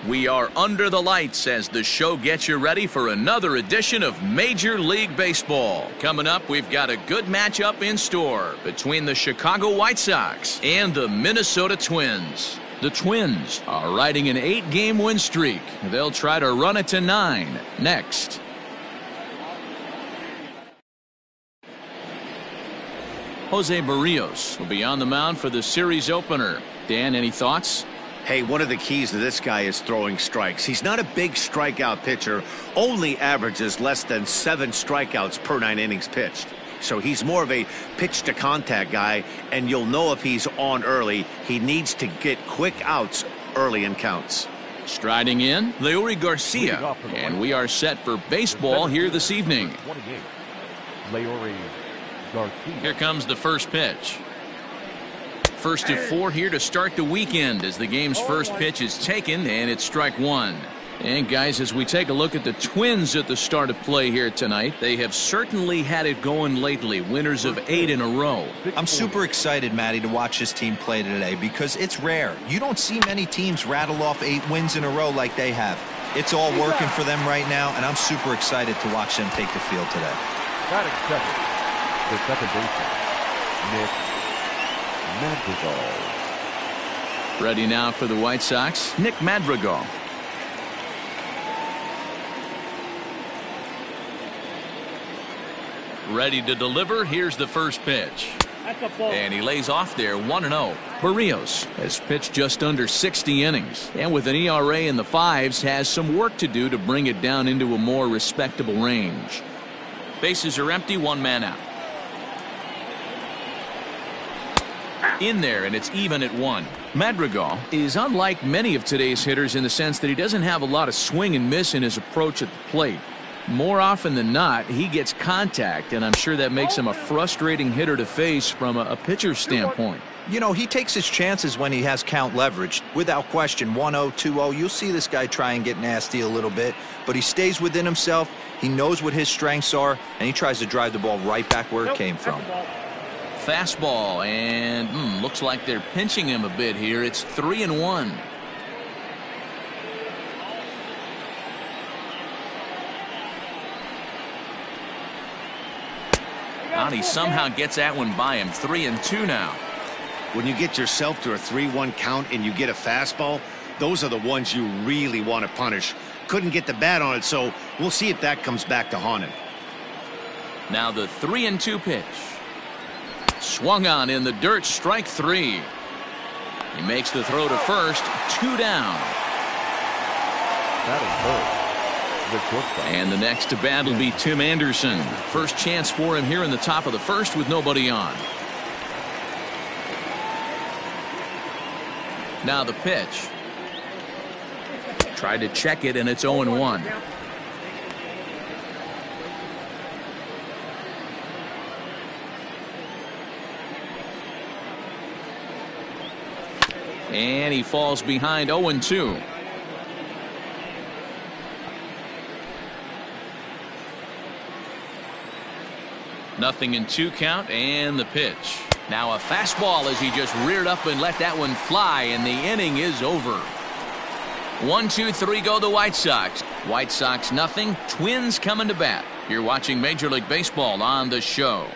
We are under the lights as the show gets you ready for another edition of Major League Baseball. Coming up, we've got a good matchup in store between the Chicago White Sox and the Minnesota Twins. The Twins are riding an 8-game win streak. They'll try to run it to 9 next. Jose Barrios will be on the mound for the series opener. Dan, any thoughts? Hey, one of the keys to this guy is throwing strikes. He's not a big strikeout pitcher, only averages less than 7 strikeouts per 9 innings pitched. So he's more of a pitch to contact guy, and you'll know if he's on early. He needs to get quick outs early in counts. Striding in, Leury Garcia, and we are set for baseball here this evening. Here comes the first pitch. First to 4 here to start the weekend as the game's first pitch is taken, and it's strike 1. And guys, as we take a look at the Twins at the start of play here tonight, they have certainly had it going lately, winners of 8 in a row. I'm super excited, Matty, to watch this team play today because it's rare. You don't see many teams rattle off 8 wins in a row like they have. It's all working for them right now, and I'm super excited to watch them take the field today. Batting second, the second baseman, Nick Madrigal. Ready now for the White Sox, Nick Madrigal. Ready to deliver. Here's the first pitch. And he lays off there 1-0. Barrios has pitched just under 60 innings, and with an ERA in the 5s has some work to do to bring it down into a more respectable range. Bases are empty, 1 man out. In there, and it's even at 1. Madrigal is unlike many of today's hitters in the sense that he doesn't have a lot of swing and miss in his approach at the plate. More often than not, he gets contact, and I'm sure that makes him a frustrating hitter to face from a pitcher's standpoint. You know, he takes his chances when he has count leverage. Without question, 1-0, 2-0, you'll see this guy try and get nasty a little bit, but he stays within himself. He knows what his strengths are, and he tries to drive the ball right back where it came from. Fastball, and looks like they're pinching him a bit here. It's 3-1. And he somehow gets that one by him. 3-2 now. When you get yourself to a 3-1 count and you get a fastball, those are the ones you really want to punish. Couldn't get the bat on it, so we'll see if that comes back to haunt him. Now the 3-2 pitch. Swung on in the dirt, strike 3. He makes the throw to first, 2 down. That is third. And the next to bat will be Tim Anderson. First chance for him here in the top of the first with nobody on. Now the pitch. Tried to check it, and it's 0-1. And he falls behind 0-2. Nothing in 2 count, and the pitch. Now a fastball as he just reared up and let that one fly, and the inning is over. 1, 2, 3 go the White Sox. White Sox nothing. Twins coming to bat. You're watching Major League Baseball on the show.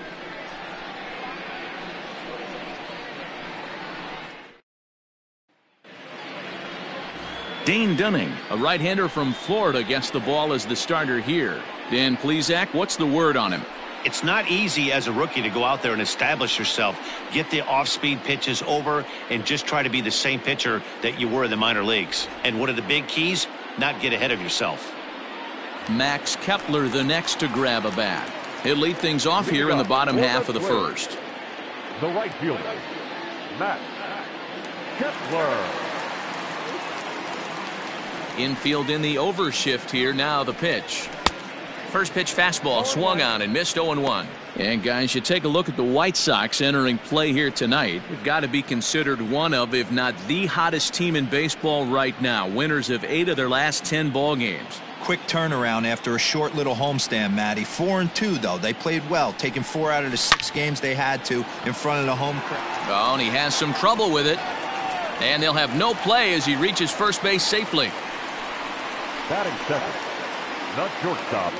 Dane Dunning, a right-hander from Florida, gets the ball as the starter here. Dan Plesac, what's the word on him? It's not easy as a rookie to go out there and establish yourself, get the off-speed pitches over, and just try to be the same pitcher that you were in the minor leagues. And one of the big keys, not get ahead of yourself. Max Kepler the next to grab a bat. He'll lead things off here in the bottom half of the first. The right fielder, Max Kepler. Infield in the overshift here. Now the pitch. First pitch fastball swung on and missed 0-1. And guys, you take a look at the White Sox entering play here tonight. They've got to be considered one of, if not the hottest team in baseball right now. Winners of 8 of their last 10 ball games. Quick turnaround after a short little homestand, Matty. 4-2 though. They played well, taking 4 out of the 6 games they had to in front of the home crowd. Oh, and he has some trouble with it. And they'll have no play as he reaches first base safely. Batting second, the shortstop,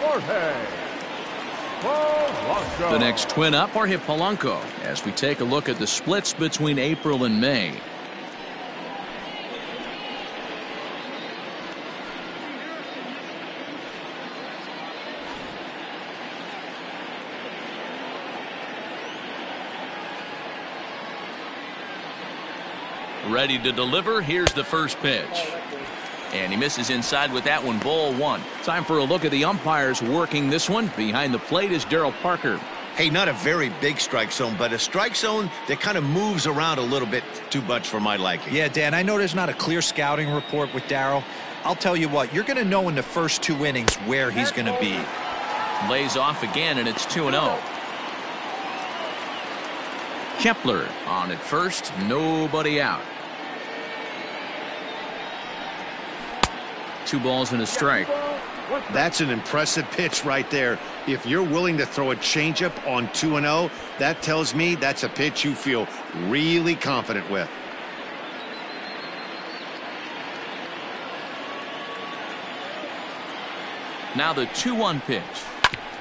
Jorge Polanco. The next twin up are Polanco as we take a look at the splits between April and May. Ready to deliver. Here's the first pitch. And he misses inside with that one. Ball one. Time for a look at the umpires working this one. Behind the plate is Darryl Parker. Hey, not a very big strike zone, but a strike zone that kind of moves around a little bit too much for my liking. Yeah, Dan, I know there's not a clear scouting report with Darryl. I'll tell you what, you're going to know in the first 2 innings where he's going to be. Lays off again, and it's 2-0. Kepler on at first. Nobody out. 2 balls and a strike. That's an impressive pitch right there. If you're willing to throw a changeup on 2-0, that tells me that's a pitch you feel really confident with. Now the 2-1 pitch.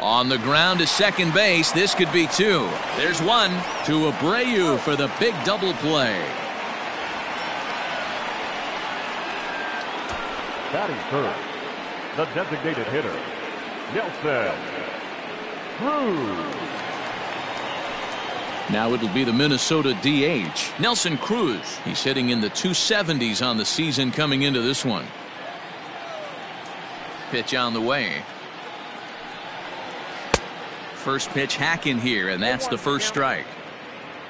On the ground to second base. This could be 2. There's 1 to Abreu for the big double play. Batting third, the designated hitter, Nelson Cruz. Now it'll be the Minnesota DH, Nelson Cruz. He's hitting in the 270s on the season coming into this one. Pitch on the way. First pitch hack in here, and that's the first strike.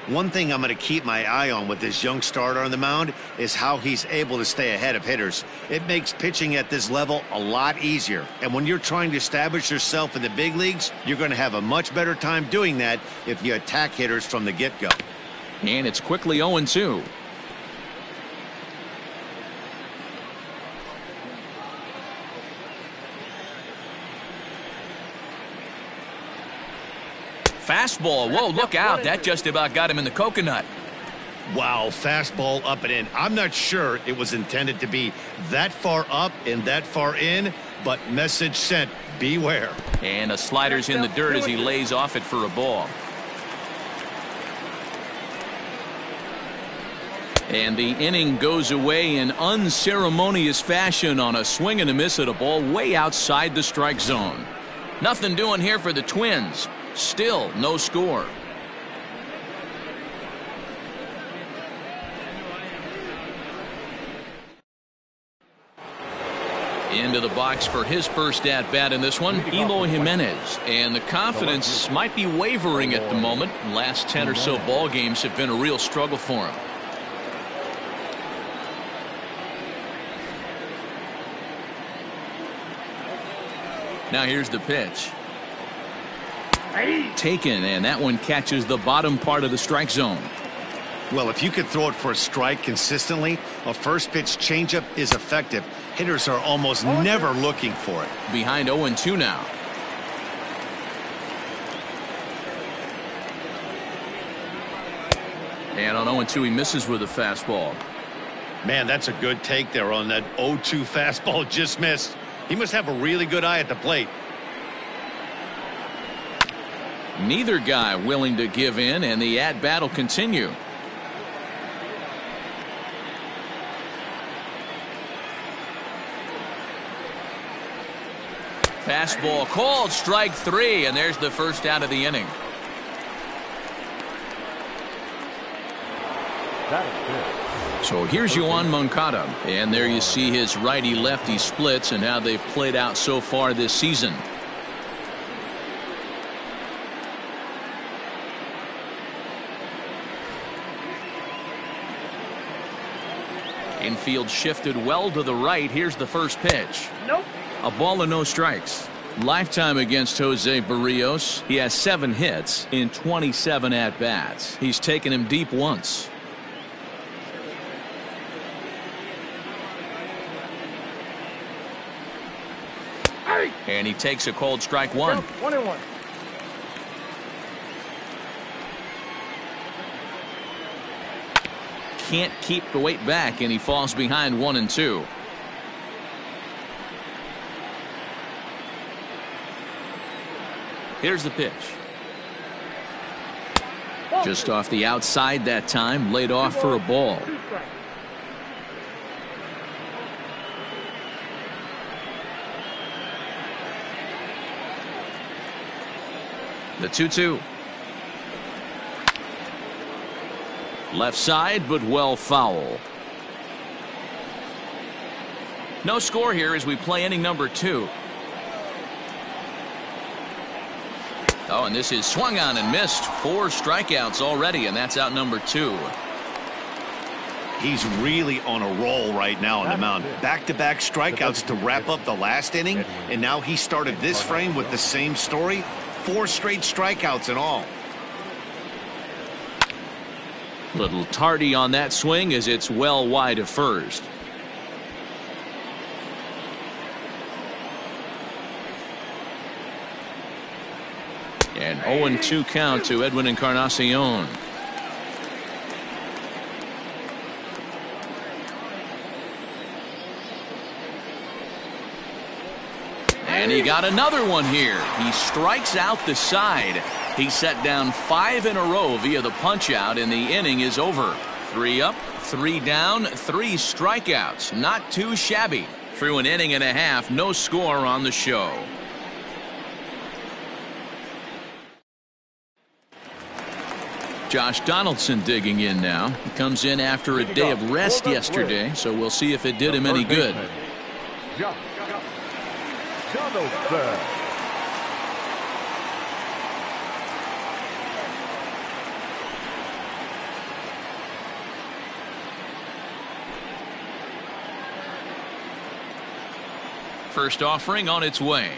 One thing I'm going to keep my eye on with this young starter on the mound is how he's able to stay ahead of hitters. It makes pitching at this level a lot easier. And when you're trying to establish yourself in the big leagues, you're going to have a much better time doing that if you attack hitters from the get-go. And it's quickly 0-2. Fastball. Whoa, look out. That just about got him in the coconut. Wow, fastball up and in. I'm not sure it was intended to be that far up and that far in, but message sent. Beware. And a slider's in the dirt as he lays off it for a ball. And the inning goes away in unceremonious fashion on a swing and a miss at a ball way outside the strike zone. Nothing doing here for the Twins. Still no score. Into the box for his first at bat in this one, Eloy Jimenez, and the confidence might be wavering at the moment. Last 10 or so ball games have been a real struggle for him. Now here's the pitch. Taken, and that one catches the bottom part of the strike zone. Well, if you could throw it for a strike consistently, a first pitch changeup is effective. Hitters are almost never looking for it. Behind 0-2 now. And on 0-2 he misses with a fastball. Man, that's a good take there on that 0-2 fastball just missed. He must have a really good eye at the plate. Neither guy willing to give in, and the at-bat will continue. Fastball called, strike 3, and there's the first out of the inning. So here's Yoan Moncada, and there you see his righty-lefty splits and how they've played out so far this season. Infield shifted well to the right. Here's the first pitch. Nope. A ball and no strikes. Lifetime against Jose Barrios. He has 7 hits in 27 at-bats. He's taken him deep once. And he takes a cold strike 1. 1-1. Can't keep the weight back, and he falls behind 1-2. Here's the pitch. Just off the outside that time, laid off for a ball. The 2-2. Left side, but well foul. No score here as we play inning number 2. Oh, and this is swung on and missed. 4 strikeouts already, and that's out number 2. He's really on a roll right now on the mound. Back-to-back strikeouts to wrap up the last inning, and now he started this frame with the same story. 4 straight strikeouts in all. Little tardy on that swing as it's well wide of first. An 0-2 count to Edwin Encarnacion. And he got another one here. He strikes out the side. He set down 5 in a row via the punch out, and the inning is over. 3 up, 3 down, 3 strikeouts. Not too shabby. Through an inning and a half, no score on the show. Josh Donaldson digging in now. He comes in after a day of rest yesterday, so we'll see if it did him any good. Donaldson. First offering on its way.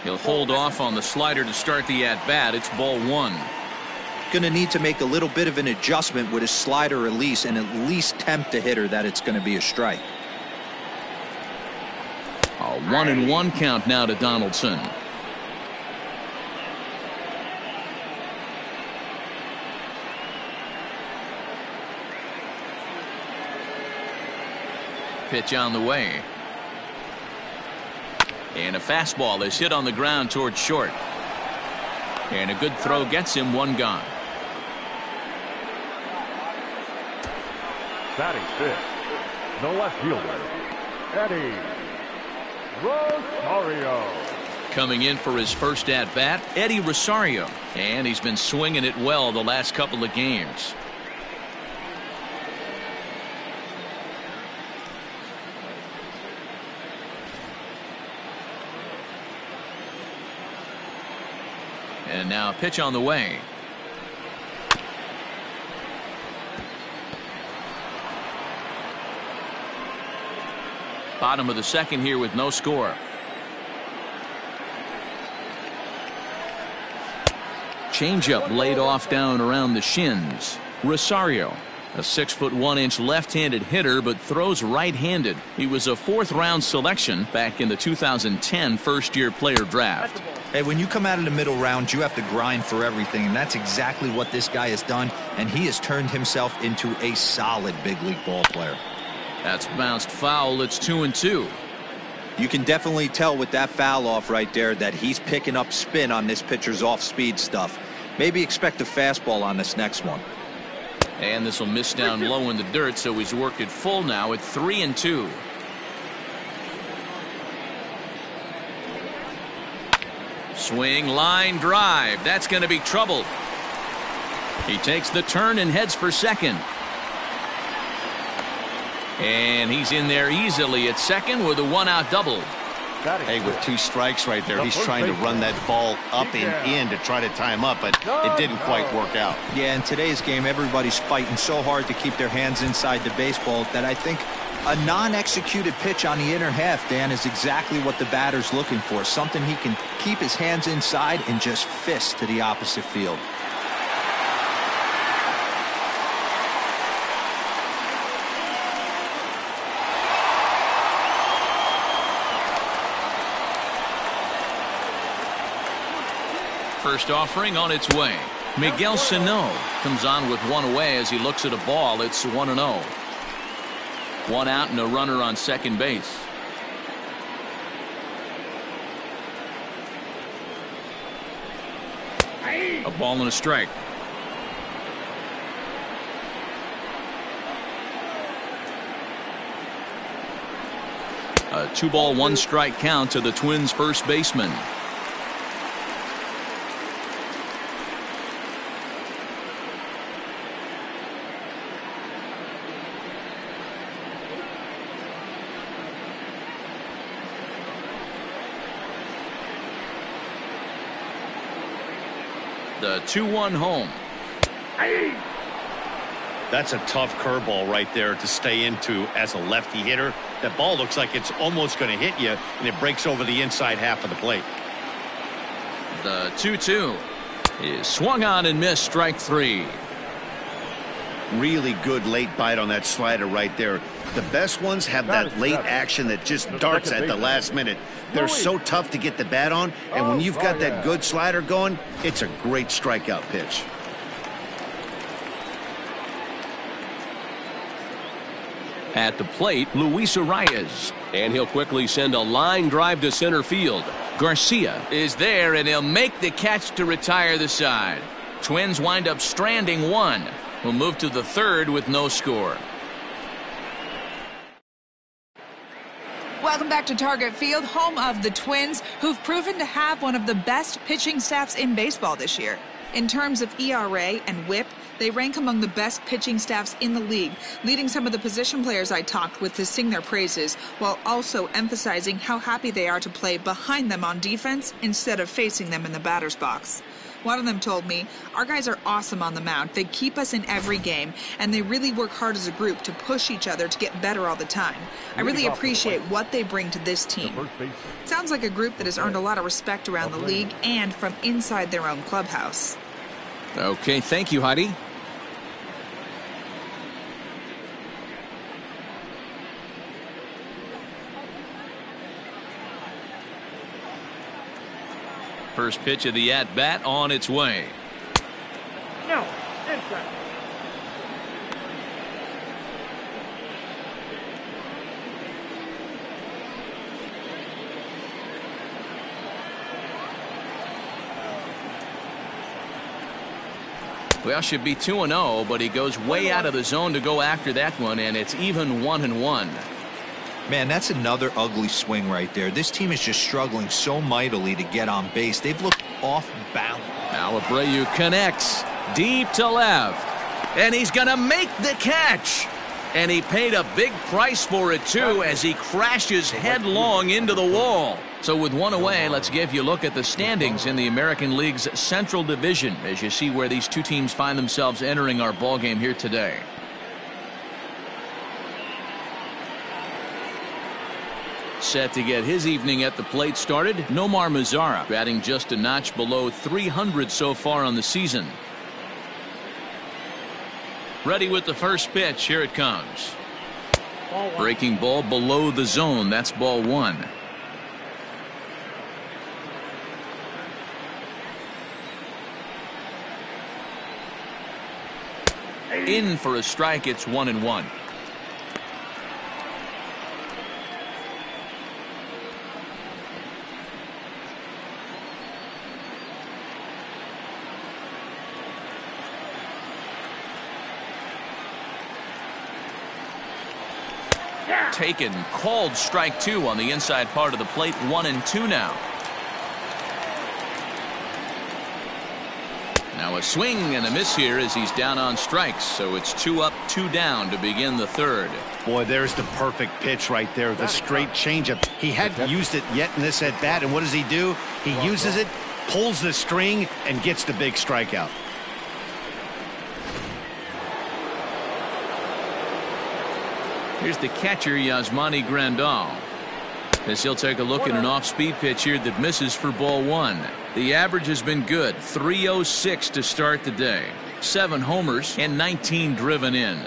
He'll hold off on the slider to start the at-bat. It's ball 1. Going to need to make a little bit of an adjustment with his slider release and at least tempt the hitter that it's going to be a strike. A 1-1 count now to Donaldson. Pitch on the way. And a fastball is hit on the ground towards short. And a good throw gets him 1 gone. Batting 5th, the left fielder, Eddie Rosario. Coming in for his first at-bat, Eddie Rosario. And he's been swinging it well the last couple of games. And now a pitch on the way. Bottom of the second here with no score. Changeup laid off down around the shins. Rosario, a 6'1" left-handed hitter, but throws right-handed. He was a 4th-round selection back in the 2010 first-year player draft. Hey, when you come out of the middle round, you have to grind for everything, and that's exactly what this guy has done, and he has turned himself into a solid big league ball player. That's bounced foul. It's 2-2. You can definitely tell with that foul off right there that he's picking up spin on this pitcher's off-speed stuff. Maybe expect a fastball on this next one. And this will miss down low in the dirt, so he's worked it full now at 3-2. Swing, line, drive. That's going to be trouble. He takes the turn and heads for second. And he's in there easily at second with a 1-out double. Hey, with 2 strikes right there, he's trying to run that ball up and in to try to tie him up, but it didn't quite work out. Yeah, in today's game, everybody's fighting so hard to keep their hands inside the baseball that I think a non-executed pitch on the inner half, Dan, is exactly what the batter's looking for. Something he can keep his hands inside and just fist to the opposite field. First offering on its way. Miguel Sano comes on with 1 away as he looks at a ball. It's 1-0. 1 out and a runner on second base. Ball and a strike. A 2-ball, 1-strike count to the Twins' first baseman. The 2-1 home. That's a tough curveball right there to stay into as a lefty hitter. That ball looks like it's almost going to hit you, and it breaks over the inside half of the plate. The 2-2 is swung on and missed. Strike 3. Really good late bite on that slider right there. The best ones have that late action that just darts at the last minute. They're so tough to get the bat on, and when you've got that good slider going, it's a great strikeout pitch. At the plate, Luis Arias. And he'll quickly send a line drive to center field. Garcia is there, and he'll make the catch to retire the side. Twins wind up stranding 1. We'll move to the 3rd with no score. Welcome back to Target Field, home of the Twins, who've proven to have one of the best pitching staffs in baseball this year. In terms of ERA and WHIP, they rank among the best pitching staffs in the league, leading some of the position players I talked with to sing their praises, while also emphasizing how happy they are to play behind them on defense instead of facing them in the batter's box. One of them told me, "Our guys are awesome on the mound. They keep us in every game, and they really work hard as a group to push each other to get better all the time. I really appreciate what they bring to this team." Sounds like a group that has earned a lot of respect around the league and from inside their own clubhouse. Okay, thank you, Heidi. First pitch of the at-bat on its way. No, inside. Well, should be 2-0, but he goes way out of the zone to go after that one, and it's even 1-1. Man, that's another ugly swing right there. This team is just struggling so mightily to get on base. They've looked off balance. Now Abreu connects deep to left, and he's going to make the catch. And he paid a big price for it, too, as he crashes headlong into the wall. So with one away, let's give you a look at the standings in the American League's Central Division as you see where these two teams find themselves entering our ballgame here today. Set to get his evening at the plate started, Nomar Mazara, batting just a notch below 300 so far on the season. Ready with the first pitch. Here it comes. Breaking ball below the zone. That's ball 1. In for a strike. It's 1-1. Taken, called strike 2 on the inside part of the plate. 1-2 now. Now a swing and a miss here as he's down on strikes. So it's 2 up, 2 down to begin the 3rd. Boy, there's the perfect pitch right there. The straight changeup. He hadn't used it yet in this at bat, and what does he do? He uses it, pulls the string, and gets the big strikeout. Here's the catcher, Yasmani Grandal, as he'll take a look at an off-speed pitch here that misses for ball 1. The average has been good, 306 to start the day. 7 homers and 19 driven in.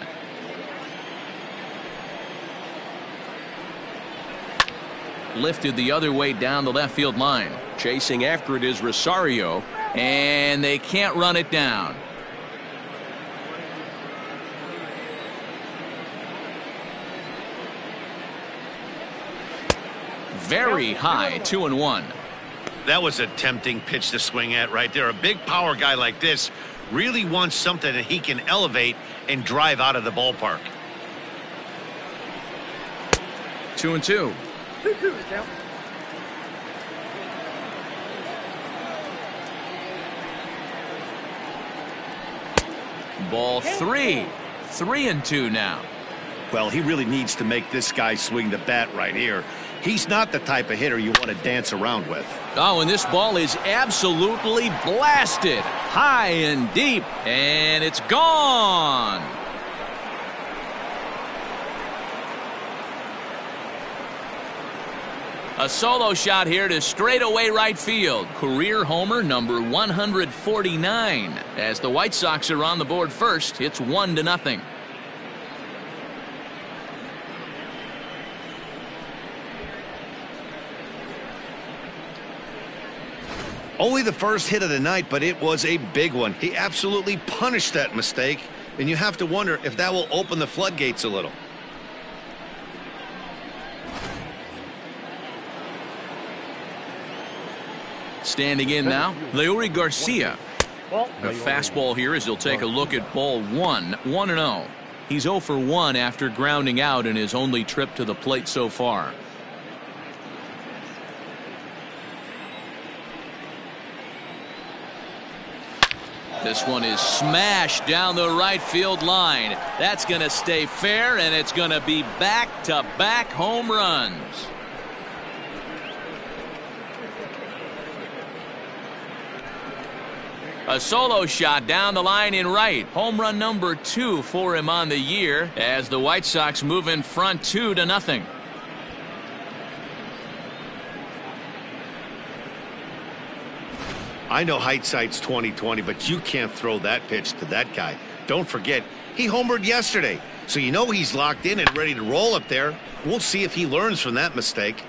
Lifted the other way down the left field line. Chasing after it is Rosario, and they can't run it down. Very high, 2-1. That was a tempting pitch to swing at right there. A big power guy like this really wants something that he can elevate and drive out of the ballpark. 2-2. 2-2 count. Ball 3. 3-2 now. Well, he really needs to make this guy swing the bat right here. He's not the type of hitter you want to dance around with. Oh, and this ball is absolutely blasted. High and deep. And it's gone. A solo shot here to straightaway right field. Career homer number 149. As the White Sox are on the board first, it's 1-0. Only the first hit of the night, but it was a big one. He absolutely punished that mistake, and you have to wonder if that will open the floodgates a little. Standing in now, Leury Garcia. A fastball here as he'll take a look at ball 1. 1-0. He's 0 for 1 after grounding out in his only trip to the plate so far. This one is smashed down the right field line. That's going to stay fair, and it's going to be back-to-back home runs. A solo shot down the line in right. Home run number 2 for him on the year as the White Sox move in front 2-0. I know hindsight's 20/20, but you can't throw that pitch to that guy. Don't forget, he homered yesterday, so you know he's locked in and ready to roll up there. We'll see if he learns from that mistake.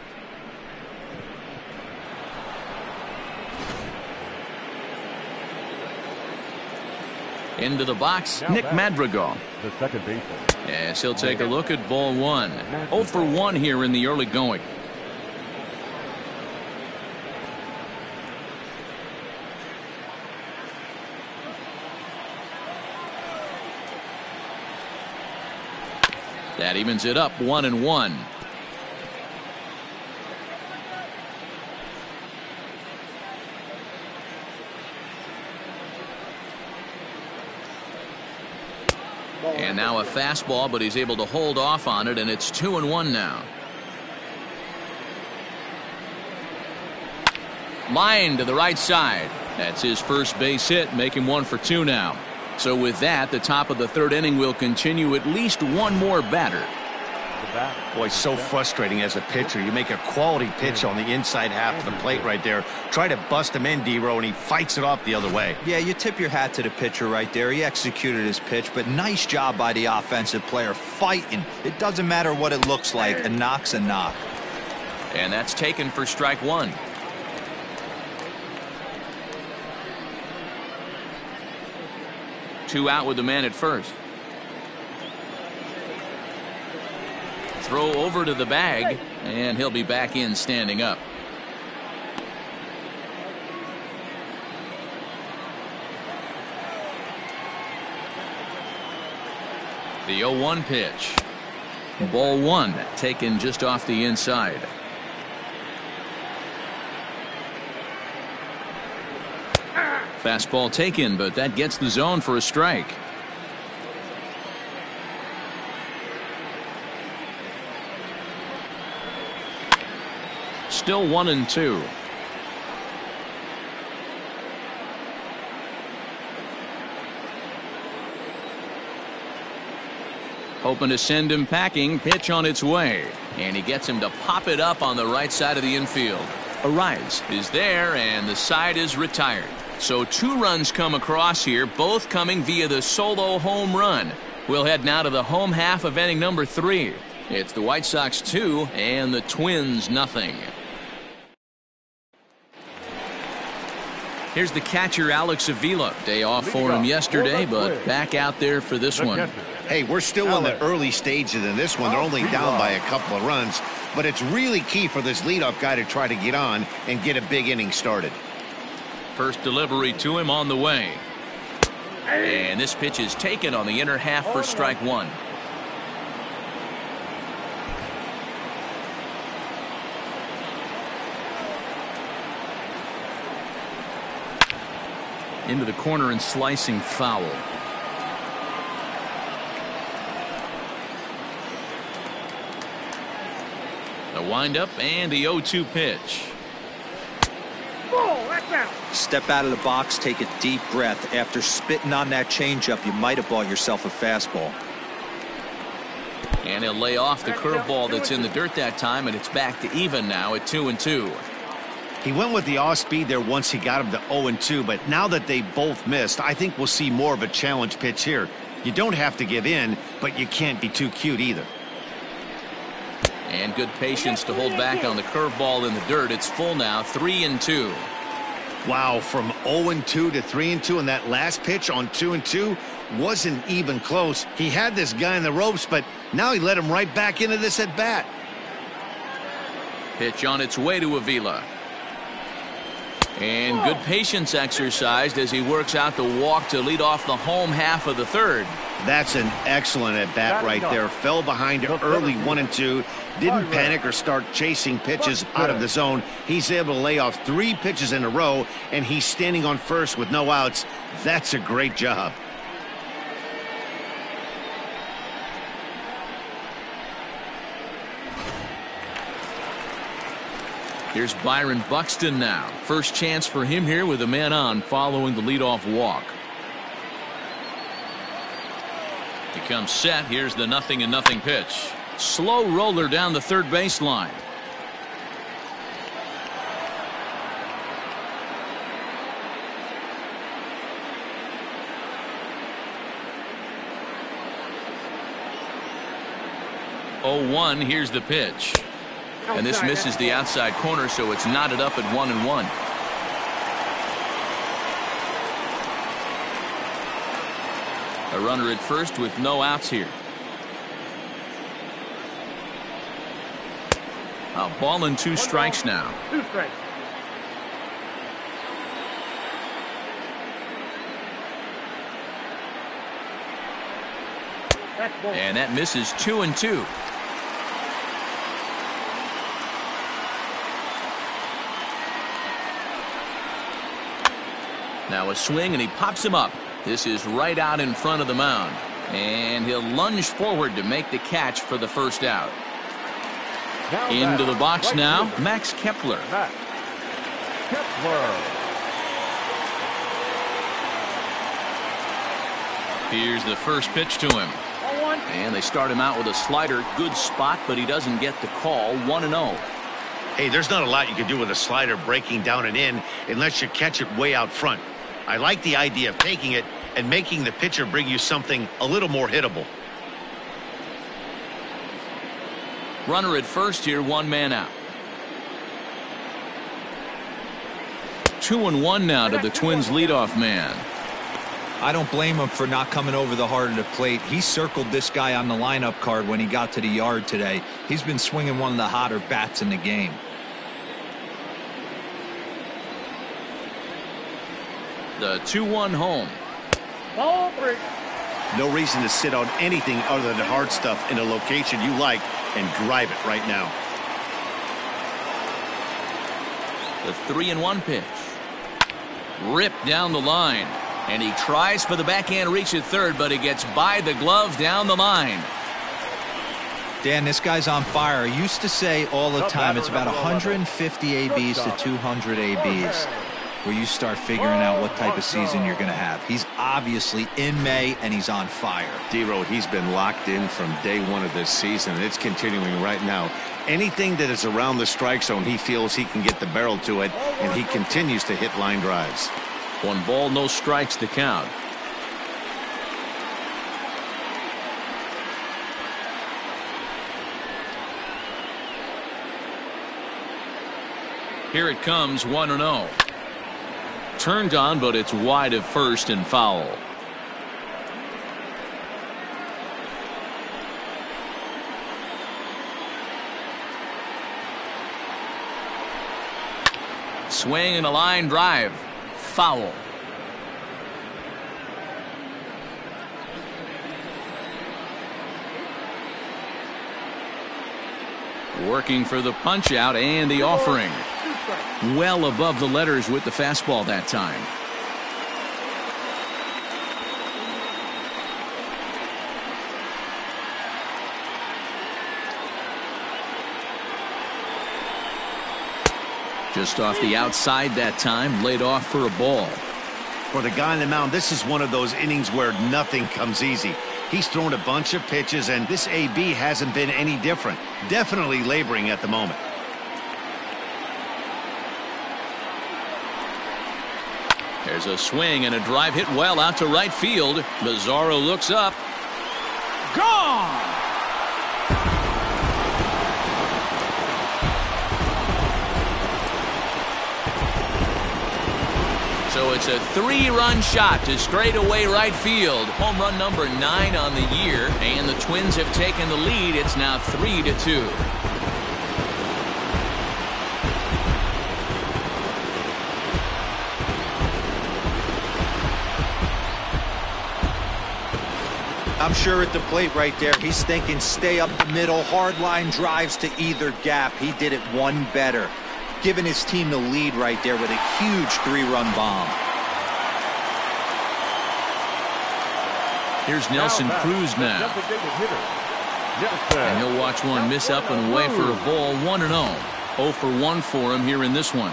Into the box, Nick Madrigal. The second baseman. Yes, he'll take a look at ball 1. 0 for 1 here in the early going. That evens it up 1-1. And now a fastball, but he's able to hold off on it, and it's 2-1 now. Line to the right side. That's his first base hit, making 1 for 2 now. So with that, the top of the third inning will continue at least one more batter. Boy, so frustrating as a pitcher. You make a quality pitch on the inside half of the plate right there. Try to bust him in, D-Row, and he fights it off the other way. Yeah, you tip your hat to the pitcher right there. He executed his pitch, but nice job by the offensive player fighting. It doesn't matter what it looks like. A knock's a knock. And that's taken for strike 1. Two out with the man at first. Throw over to the bag, and he'll be back in standing up. The 0-1 pitch. Ball 1 taken just off the inside. Fastball taken, but that gets the zone for a strike. Still 1-2. Hoping to send him packing. Pitch on its way, and he gets him to pop it up on the right side of the infield. A rise is there, and the side is retired. So 2 runs come across here, both coming via the solo home run. We'll head now to the home half of inning number 3. It's the White Sox 2 and the Twins nothing. Here's the catcher, Alex Avila. Day off for him yesterday, but back out there for this one. Hey, we're still in the early stages in this one. They're only down by a couple of runs. but it's really key for this leadoff guy to try to get on and get a big inning started. First delivery to him on the way. And this pitch is taken on the inner half for strike one. Into the corner and slicing foul. The windup and the 0-2 pitch. Step out of the box, take a deep breath. After spitting on that changeup, you might have bought yourself a fastball. And he'll lay off the curveball that's in the dirt that time, and it's back to even now at 2-2. He went with the off speed there once he got him to 0-2, but now that they both missed, I think we'll see more of a challenge pitch here. You don't have to give in, but you can't be too cute either. And good patience to hold back on the curveball in the dirt. It's full now, 3-2. Wow, from 0-2 to 3-2, and that last pitch on 2-2 wasn't even close. He had this guy in the ropes, but now he let him right back into this at bat. Pitch on its way to Avila. And good patience exercised as he works out the walk to lead off the home half of the third. That's an excellent at-bat right there. Fell behind early 1-2. Didn't panic or start chasing pitches out of the zone. He's able to lay off 3 pitches in a row, and he's standing on first with no outs. That's a great job. Here's Byron Buxton now. First chance for him here with a man on following the leadoff walk. He comes set. Here's the 0-0 pitch. Slow roller down the third baseline. Oh, 1. Here's the pitch. And this misses the outside corner, so it's knotted up at 1-1. A runner at first with no outs here. A ball and 2 strikes now. 2 strikes. And that misses 2-2. Now a swing, and he pops him up. This is right out in front of the mound. And he'll lunge forward to make the catch for the first out. Into the box now, Max Kepler. Here's the first pitch to him. And they start him out with a slider. Good spot, but he doesn't get the call. 1-0. Hey, there's not a lot you can do with a slider breaking down and in unless you catch it way out front. I like the idea of taking it and making the pitcher bring you something a little more hittable. Runner at first here, 1 man out. 2-1 now to the Twins leadoff man. I don't blame him for not coming over the heart of the plate. He circled this guy on the lineup card when he got to the yard today. He's been swinging one of the hotter bats in the game. The 2-1 home. Ball 3. No reason to sit on anything other than the hard stuff in a location you like and drive it right now. The 3-1 pitch. Ripped down the line. And he tries for the backhand reach at third, but he gets by the glove down the line. Dan, this guy's on fire. I used to say all the time it's about 150 ABs to 200 ABs where you start figuring out what type of season you're going to have. He's obviously in May, and he's on fire. D-Road, he's been locked in from day 1 of this season. It's continuing right now. Anything that is around the strike zone, he feels he can get the barrel to it, and he continues to hit line drives. 1 ball, no strikes to count. Here it comes, 1-0. Turned on, but it's wide of first and foul. Swing and a line drive. Foul. Working for the punch out and the offering. Well above the letters with the fastball that time. Just off the outside that time, laid off for a ball. For the guy on the mound, this is one of those innings where nothing comes easy. He's thrown a bunch of pitches, and this AB hasn't been any different. Definitely laboring at the moment. There's a swing and a drive hit well out to right field. Lazaro looks up. Gone! So it's a 3-run shot to straightaway right field. Home run number 9 on the year, and the Twins have taken the lead. It's now 3-2. I'm sure at the plate right there, he's thinking stay up the middle, hard line drives to either gap. He did it one better, giving his team the lead right there with a huge 3-run bomb. Here's Nelson Cruz now. And he'll watch one miss up and away for a ball. 1-0. 0 for 1 for him here in this one.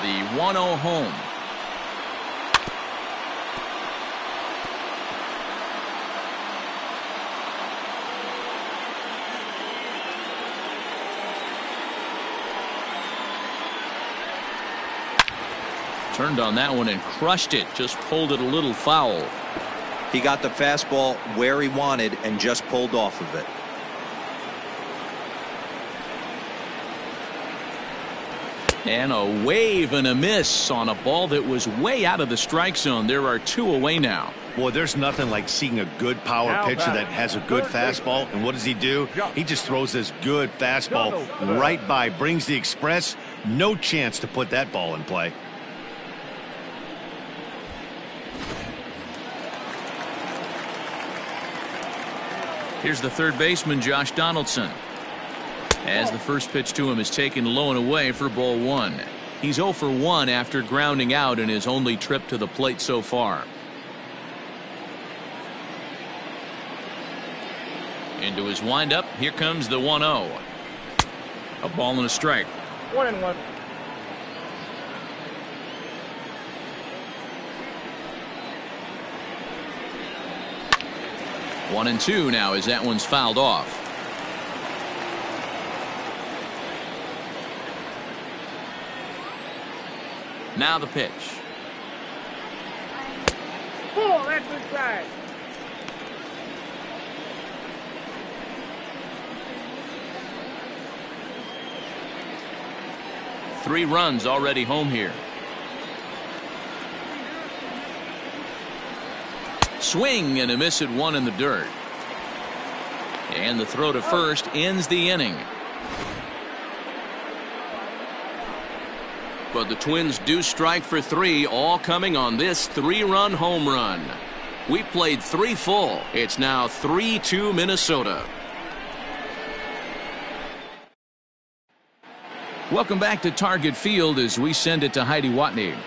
The 1-0 home. Turned on that one and crushed it. Just pulled it a little foul. He got the fastball where he wanted and just pulled off of it. And a wave and a miss on a ball that was way out of the strike zone. There are 2 away now. Boy, there's nothing like seeing a good power pitcher that has a good fastball. And what does he do? He just throws this good fastball right by, brings the express. No chance to put that ball in play. Here's the third baseman, Josh Donaldson. As the first pitch to him is taken low and away for ball 1. He's 0 for 1 after grounding out in his only trip to the plate so far. Into his windup. Here comes the 1-0. A ball and a strike. 1-1. 1-2 now as that one's fouled off. Now the pitch. Oh, that's inside. Three runs already home here. Swing and a miss at one in the dirt. And the throw to first ends the inning. But the Twins do strike for 3, all coming on this 3-run home run. We played 3 full. It's now 3-2 Minnesota. Welcome back to Target Field as we send it to Heidi Watney.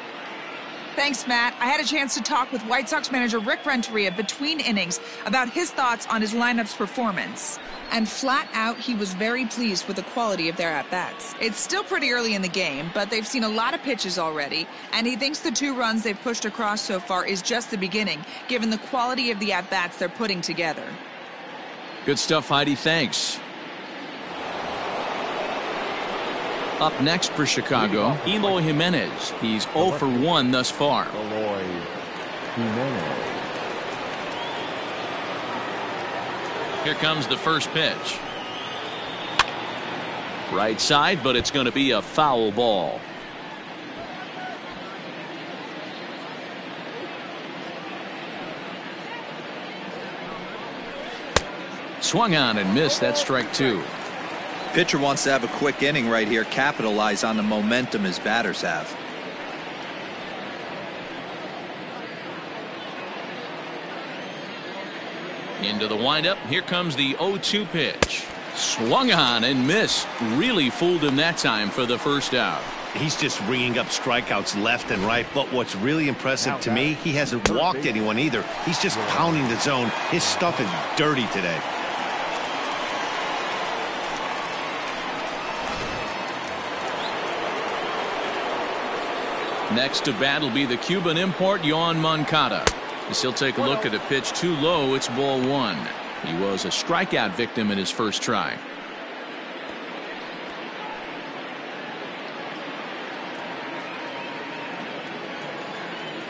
Thanks, Matt. I had a chance to talk with White Sox manager Rick Renteria between innings about his thoughts on his lineup's performance. And flat out, he was very pleased with the quality of their at-bats. It's still pretty early in the game, but they've seen a lot of pitches already, and he thinks the 2 runs they've pushed across so far is just the beginning, given the quality of the at-bats they're putting together. Good stuff, Heidi. Thanks. Up next for Chicago, Eloy Jimenez. He's 0 for 1 thus far. Eloy Jimenez. Here comes the first pitch. Right side, but it's going to be a foul ball. Swung on and missed. That's strike 2. Pitcher wants to have a quick inning right here, capitalize on the momentum his batters have. Into the windup. Here comes the 0-2 pitch. Swung on and missed. Really fooled him that time for the first out. He's just ringing up strikeouts left and right, but what's really impressive to me, he hasn't walked anyone either. He's just pounding the zone. His stuff is dirty today. Next to bat will be the Cuban import, Yohan Moncada. As he'll take a look at a pitch too low, it's ball 1. He was a strikeout victim in his first try.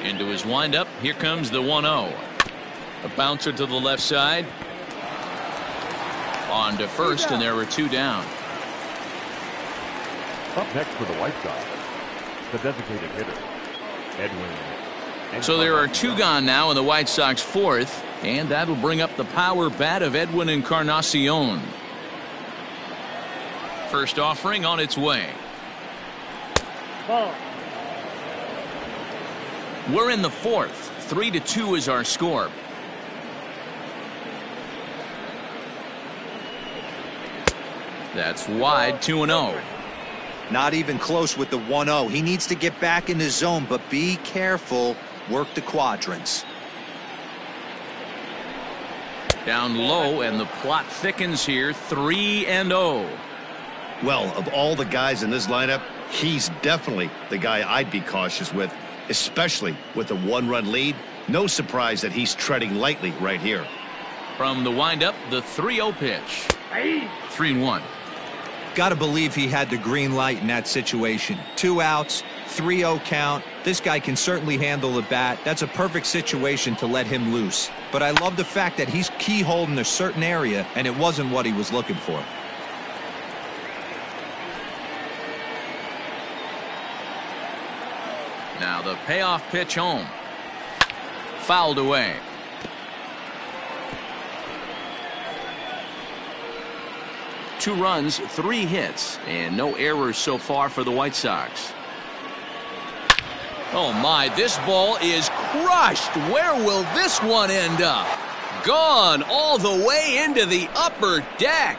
Into his windup. Here comes the 1-0. A bouncer to the left side. On to first, and there were 2 down. Up next for the White Sox, the designated hitter, Edwin. So there are 2 gone now in the White Sox 4th, and that'll bring up the power bat of Edwin Encarnacion. First offering on its way. Ball. We're in the 4th. 3-2 is our score. That's wide. 2-0. Not even close with the 1-0. He needs to get back in the zone, but be careful. Work the quadrants. Down low, and the plot thickens here. 3-0. Well, of all the guys in this lineup, he's definitely the guy I'd be cautious with, especially with a 1-run lead. No surprise that he's treading lightly right here. From the windup, the 3-0 pitch. 3-1. Got to believe he had the green light in that situation. 2 outs, 3-0 count. This guy can certainly handle the bat. That's a perfect situation to let him loose. But I love the fact that he's keyholed in a certain area, and it wasn't what he was looking for. Now the payoff pitch home. Fouled away. Two runs, 3 hits, and no errors so far for the White Sox. Oh my, this ball is crushed. Where will this one end up? Gone all the way into the upper deck.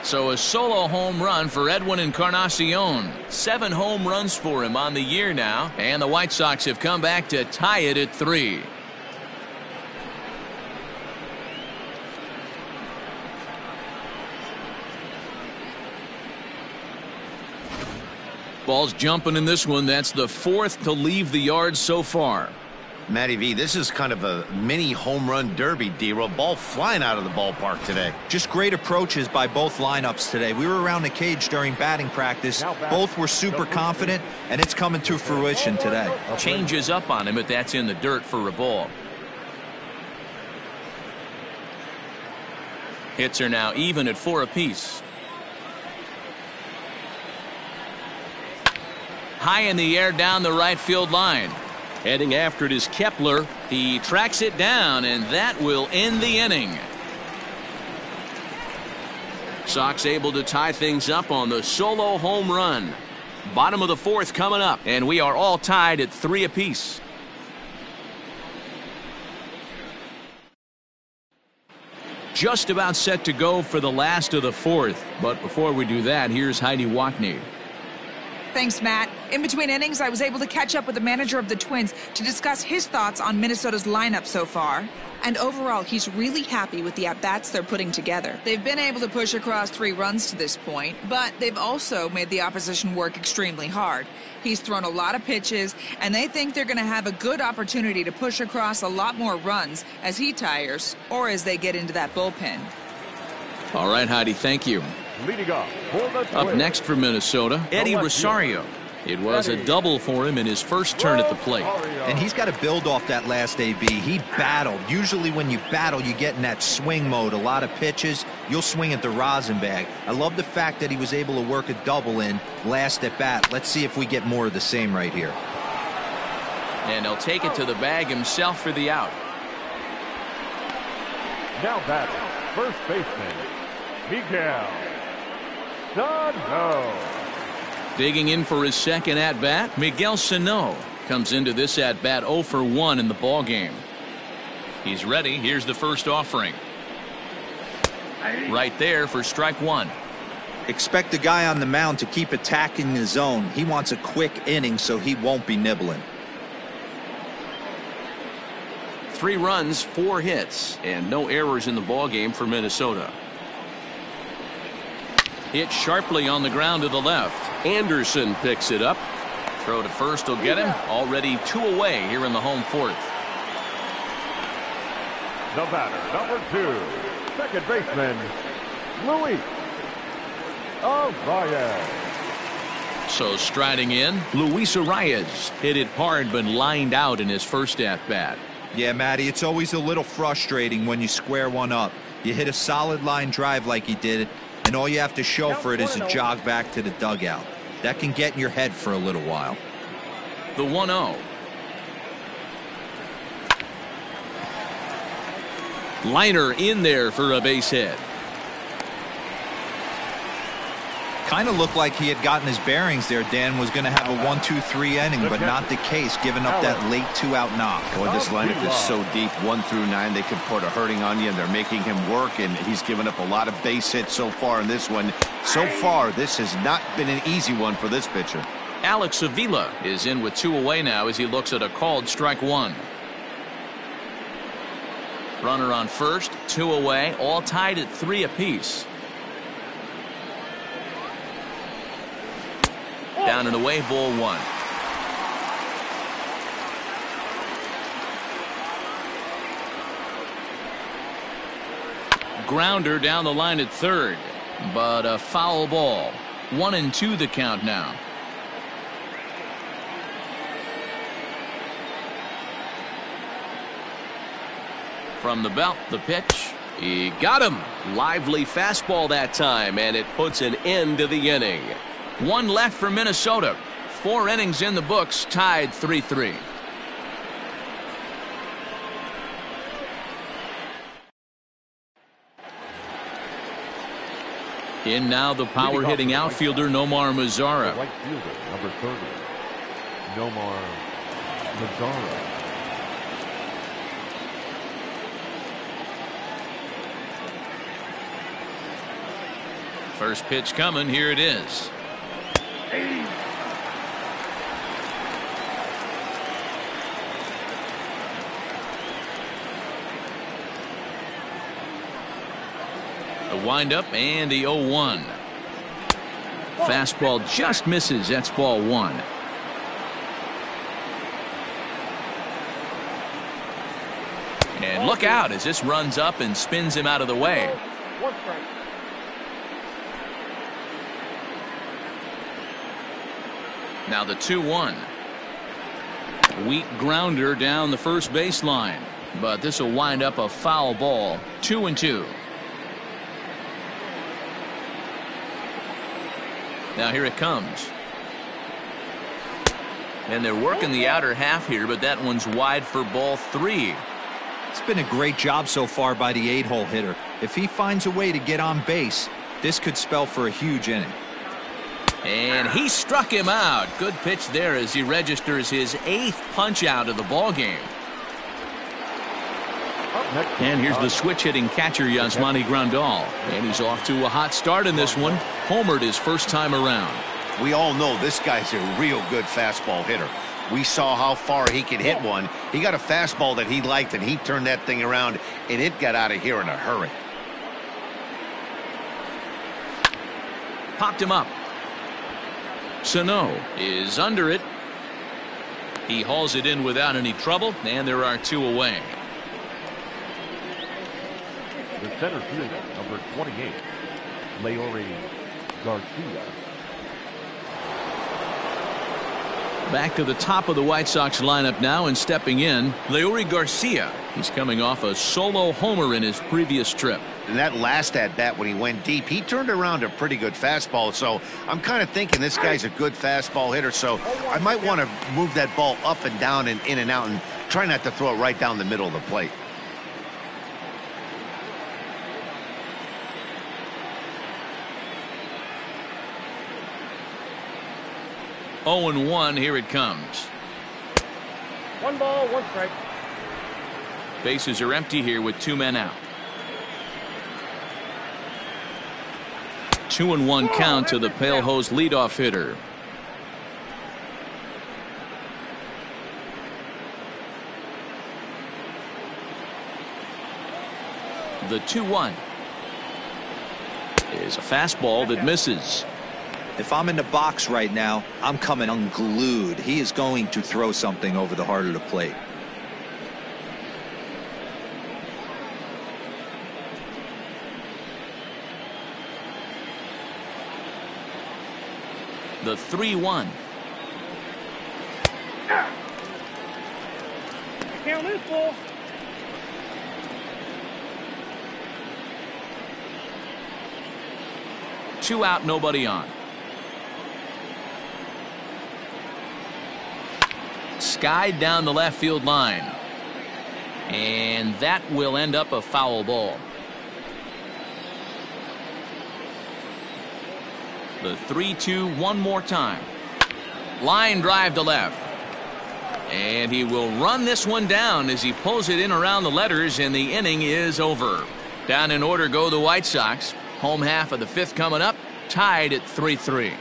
So a solo home run for Edwin Encarnacion. 7 home runs for him on the year now, and the White Sox have come back to tie it at 3. Ball's jumping in this one. That's the 4th to leave the yard so far. Matty V, this is kind of a mini home run derby, D-Roll. Ball flying out of the ballpark today. Just great approaches by both lineups today. We were around the cage during batting practice. Both were super confident, and it's coming to fruition today. Changes up on him, but that's in the dirt for a ball. Hits are now even at 4 apiece. High in the air down the right field line. Heading after it is Kepler. He tracks it down, and that will end the inning. Sox able to tie things up on the solo home run. Bottom of the 4th coming up, and we are all tied at 3 apiece. Just about set to go for the last of the 4th. But before we do that, here's Heidi Watney. Thanks, Matt. In between innings, I was able to catch up with the manager of the Twins to discuss his thoughts on Minnesota's lineup so far. And overall, he's really happy with the at-bats they're putting together. They've been able to push across 3 runs to this point, but they've also made the opposition work extremely hard. He's thrown a lot of pitches, and they think they're going to have a good opportunity to push across a lot more runs as he tires or as they get into that bullpen. All right, Heidi, thank you. Leading off for the Up next for Minnesota, Eddie Rosario. It was a double for him in his first turn at the plate. And he's got to build off that last AB. He battled. Usually when you battle, you get in that swing mode. A lot of pitches, you'll swing at the rosin bag. I love the fact that he was able to work a double in last at bat. Let's see if we get more of the same right here. And he'll take it to the bag himself for the out. Now batting, first baseman, Miguel Sano. Digging in for his second at-bat, Miguel Sano comes into this at-bat 0 for 1 in the ballgame. He's ready. Here's the first offering. Right there for strike one. Expect the guy on the mound to keep attacking the zone. He wants a quick inning, so he won't be nibbling. 3 runs, 4 hits, and no errors in the ballgame for Minnesota. Hit sharply on the ground to the left. Anderson picks it up. Throw to first will get him. Already 2 away here in the home fourth. The batter, number 2, second baseman, Luis Arias. So striding in, Luis Arias hit it hard but lined out in his first at-bat. Yeah, Matty, it's always a little frustrating when you square one up. You hit a solid line drive like he did, and all you have to show for it is a jog back to the dugout. That can get in your head for a little while. The 1-0. Liner in there for a base hit. Kind of looked like he had gotten his bearings there. Dan was going to have a 1-2-3 inning, but not the case, giving up that late 2-out knock. Boy, this lineup is so deep, 1 through 9, they can put a hurting on you, and they're making him work, and he's given up a lot of base hits so far in this one. So far, this has not been an easy one for this pitcher. Alex Avila is in with 2 away now as he looks at a called strike one. Runner on first, 2 away, all tied at 3 apiece. Down and away, ball 1. Grounder down the line at third, but a foul ball. 1-2 the count now. From the belt, the pitch. He got him. Lively fastball that time, and it puts an end to the inning. 1 left for Minnesota. 4 innings in the books, tied 3-3. In now the power hitting outfielder Nomar Mazara. Right fielder, number 30, Nomar Mazara. First pitch coming. Here it is. The windup and the 0-1. Fastball just misses. That's ball 1. And look out as this runs up and spins him out of the way. Now the 2-1. Weak grounder down the first baseline, but this will wind up a foul ball. 2-2. Now here it comes. And they're working the outer half here, but that one's wide for ball 3. It's been a great job so far by the 8-hole hitter. If he finds a way to get on base, this could spell for a huge inning. And he struck him out. Good pitch there as he registers his 8th punch out of the ball game. And here's the switch hitting catcher Yasmani Grandal, and he's off to a hot start in this one. Homered his first time around. We all know this guy's a real good fastball hitter. We saw how far he could hit one. He got a fastball that he liked, and he turned that thing around, and it got out of here in a hurry. Popped him up. Sano is under it. He hauls it in without any trouble, and there are 2 away. The center fielder, number 28, Leori Garcia. Back to the top of the White Sox lineup now, and stepping in, Leori Garcia. He's coming off a solo homer in his previous trip. In that last at-bat when he went deep, he turned around a pretty good fastball. So I'm kind of thinking this guy's a good fastball hitter. So I might want to move that ball up and down and in and out and try not to throw it right down the middle of the plate. Oh and 1, here it comes. 1 ball, 1 strike. Bases are empty here with 2 men out. 2-1 count to the Pale Hose leadoff hitter. The 2-1 is a fastball that misses. If I'm in the box right now, I'm coming unglued. He is going to throw something over the heart of the plate. The 3-1. Count is full. Two out, nobody on. Skied down the left field line. And that will end up a foul ball. The 3-2 one more time. Line drive to left. And he will run this one down as he pulls it in around the letters, and the inning is over. Down in order go the White Sox. Home half of the 5th coming up, tied at 3-3.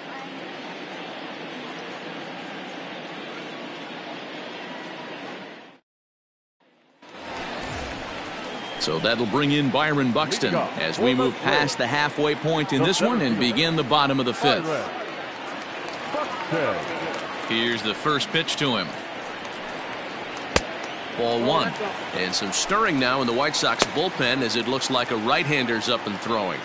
So that'll bring in Byron Buxton as we move past the halfway point in this one and begin the bottom of the 5th. Here's the first pitch to him. Ball 1. And some stirring now in the White Sox bullpen as it looks like a right-hander's up and throwing.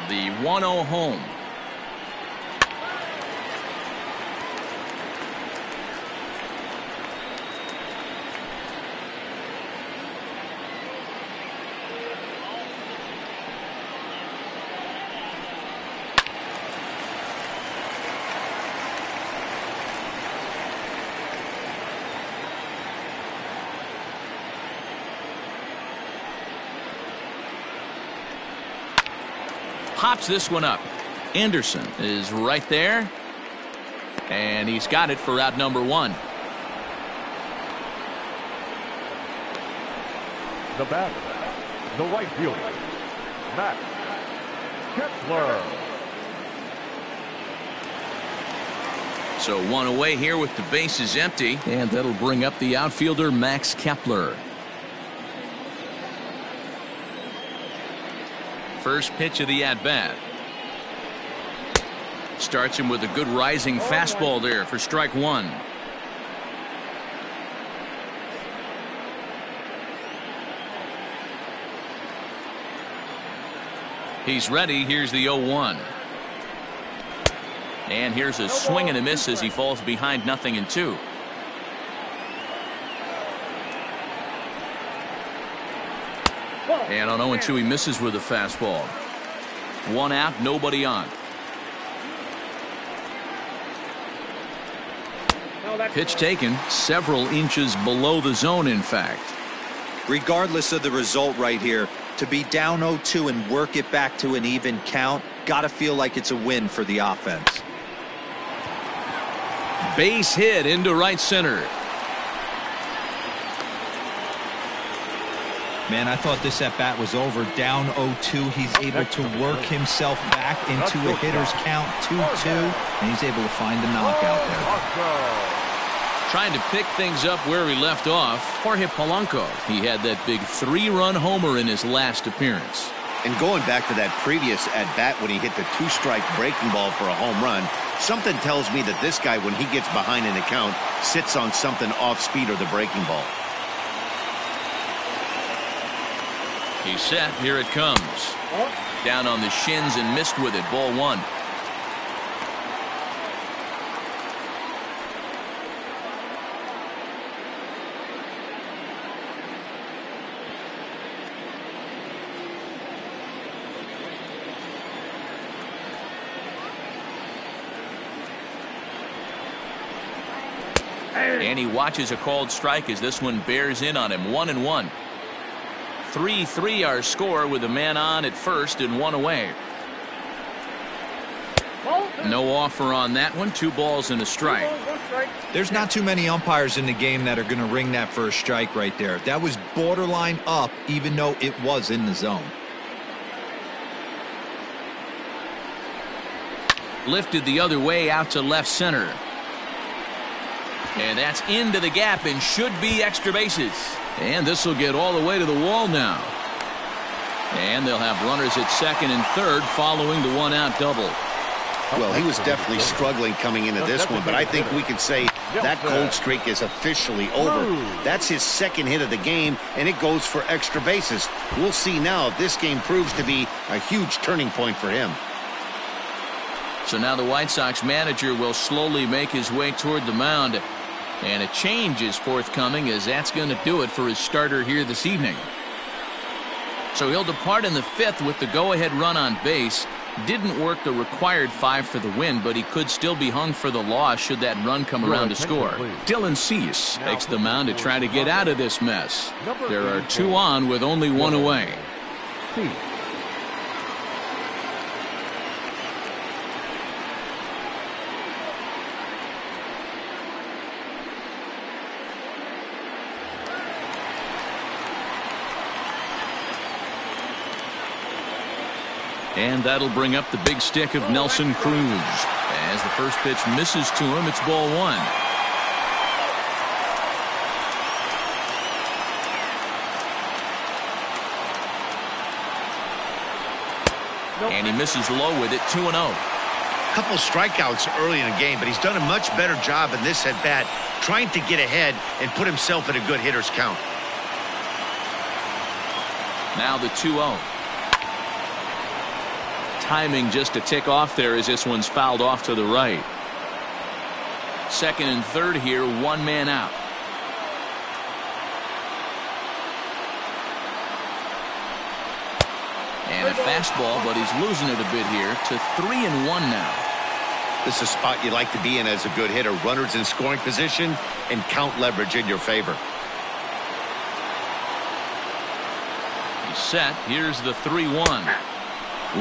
The 1-0 home. Pops this one up. Anderson is right there. And he's got it for out number 1. The batter, the right fielder, Max Kepler. So 1 away here with the bases empty. And that'll bring up the outfielder Max Kepler. First pitch of the at-bat. Starts him with a good rising fastball there for strike 1. He's ready. Here's the 0-1. And here's a swing and a miss as he falls behind 0-2. And on 0-2 he misses with a fastball. 1 out, nobody on. Pitch taken several inches below the zone, in fact. Regardless of the result right here, to be down 0-2 and work it back to an even count, gotta feel like it's a win for the offense. Base hit into right center. Man, I thought this at-bat was over. Down 0-2, he's able to work himself back into a hitter's count, 2-2, and he's able to find the knockout there. Trying to pick things up where he left off, Jorge Polanco. He had that big 3-run homer in his last appearance. And going back to that previous at-bat when he hit the 2-strike breaking ball for a home run, something tells me that this guy, when he gets behind in the count, sits on something off speed or the breaking ball. He's set. Here it comes. Down on the shins and missed with it. Ball 1. And he watches a called strike as this one bears in on him. 1-1. 3-3 our score with a man on at first and one away. No offer on that one. 2 balls and a strike. There's not too many umpires in the game that are going to ring that first strike right there. That was borderline up, even though it was in the zone. Lifted the other way out to left center. And that's into the gap and should be extra bases. And this will get all the way to the wall now. And they'll have runners at second and third following the 1-out double. Well, he was definitely struggling coming into this one, but I think we can say that cold streak is officially over. That's his second hit of the game, and it goes for extra bases. We'll see now if this game proves to be a huge turning point for him. So now the White Sox manager will slowly make his way toward the mound. And a change is forthcoming, as that's going to do it for his starter here this evening. So he'll depart in the 5th with the go-ahead run on base. Didn't work the required 5 for the win, but he could still be hung for the loss should that run come around to score. Dylan Cease takes the mound to try to get out of this mess. There are 2 on with only 1 away. And that'll bring up the big stick of Nelson Cruz. As the first pitch misses to him, it's ball 1. And he misses low with it, 2-0. Couple strikeouts early in the game, but he's done a much better job in this at bat, trying to get ahead and put himself in a good hitter's count. Now the 2-0. Timing just a tick off there as this one's fouled off to the right. Second and third here, 1 man out. And a fastball, but he's losing it a bit here to 3-1 now. This is a spot you like to be in as a good hitter. Runners in scoring position and count leverage in your favor. He's set. Here's the 3-1.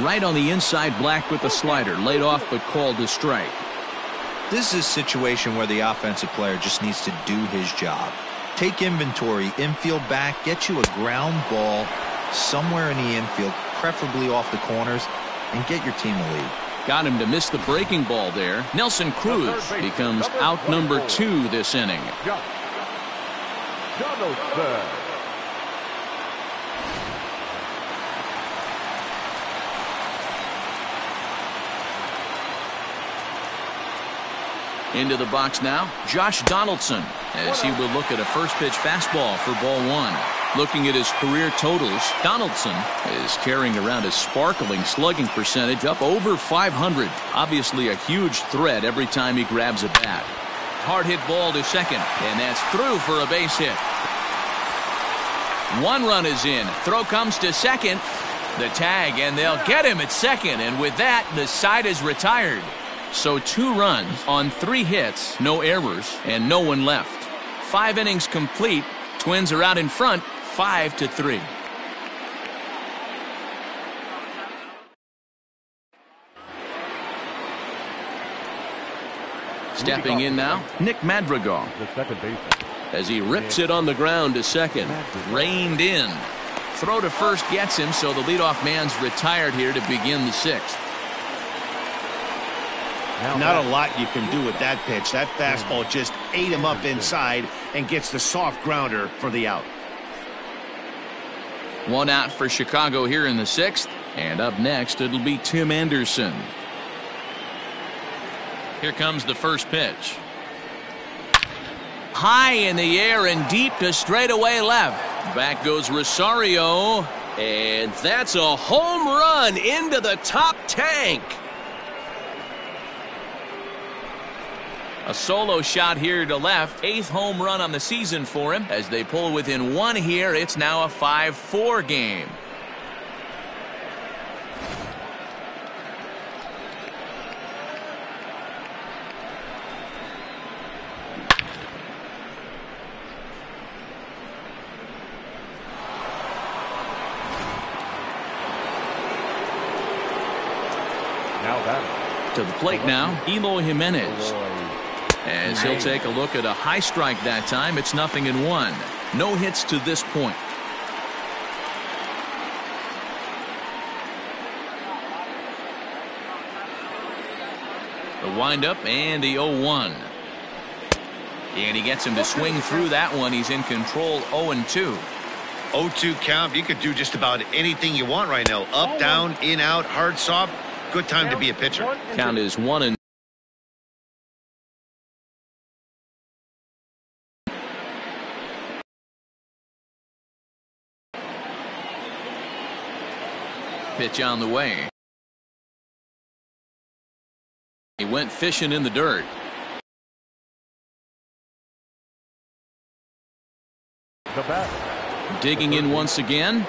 Right on the inside, Black with the slider. Laid off but called a strike. This is a situation where the offensive player just needs to do his job. Take inventory, infield back, get you a ground ball somewhere in the infield, preferably off the corners, and get your team a lead. Got him to miss the breaking ball there. Nelson Cruz becomes out number 2 this inning. Into the box now, Josh Donaldson, as he will look at a first pitch fastball for ball 1. Looking at his career totals, Donaldson is carrying around a sparkling slugging percentage up over 500. Obviously a huge threat every time he grabs a bat. Hard hit ball to second, and that's through for a base hit. 1 run is in. Throw comes to second. The tag, and they'll get him at second, and with that, the side is retired. So 2 runs on 3 hits, no errors, and no one left. 5 innings complete. Twins are out in front, 5-3. Stepping in now, Nick Madrigal. The second baseman. As he rips it on the ground to second. Reined in. Throw to first gets him, so the leadoff man's retired here to begin the 6th. Not a lot you can do with that pitch. That fastball just ate him up inside and gets the soft grounder for the out. 1 out for Chicago here in the 6th. And up next, it'll be Tim Anderson. Here comes the first pitch. High in the air and deep to straightaway left. Back goes Rosario. And that's a home run into the top tank. A solo shot here to left. 8th home run on the season for him. As they pull within 1 here, it's now a 5-4 game. Now batting. To the plate now, Eloy Jimenez. As he'll take a look at a high strike that time, it's 0-1. No hits to this point. The windup and the 0-1. And he gets him to swing through that one. He's in control 0-2. 0-2 count. You could do just about anything you want right now. Up, down, in, out, hard, soft. Good time to be a pitcher. Count is 1-. Pitch on the way. He went fishing in the dirt. The bat. Digging in once again.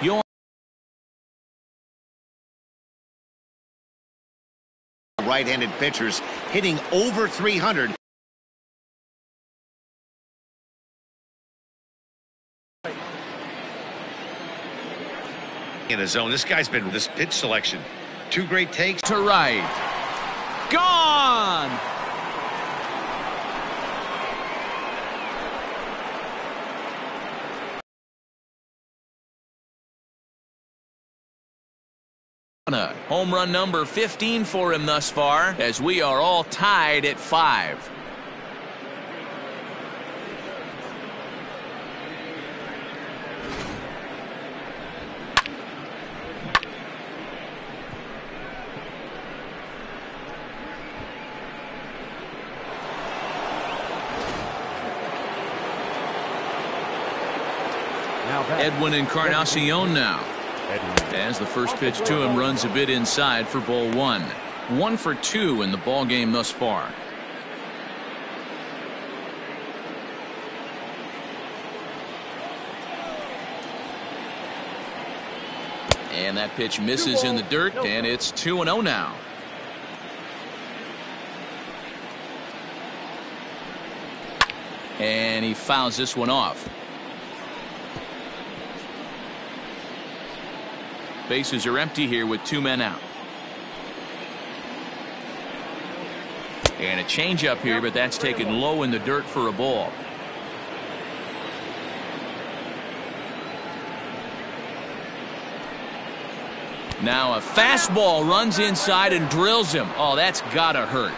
Right-handed pitchers hitting over 300. In a zone. This guy's been this pitch selection. 2 great takes. To right. Gone. Home run number 15 for him thus far, as we are all tied at 5. Edwin Encarnacion now. As the first pitch to him runs a bit inside for ball 1. 1 for 2 in the ball game thus far. And that pitch misses in the dirt, and it's 2-0 now. And he fouls this one off. Bases are empty here with 2 men out. And a changeup here, but that's taken low in the dirt for a ball. Now a fastball runs inside and drills him. Oh, that's gotta hurt.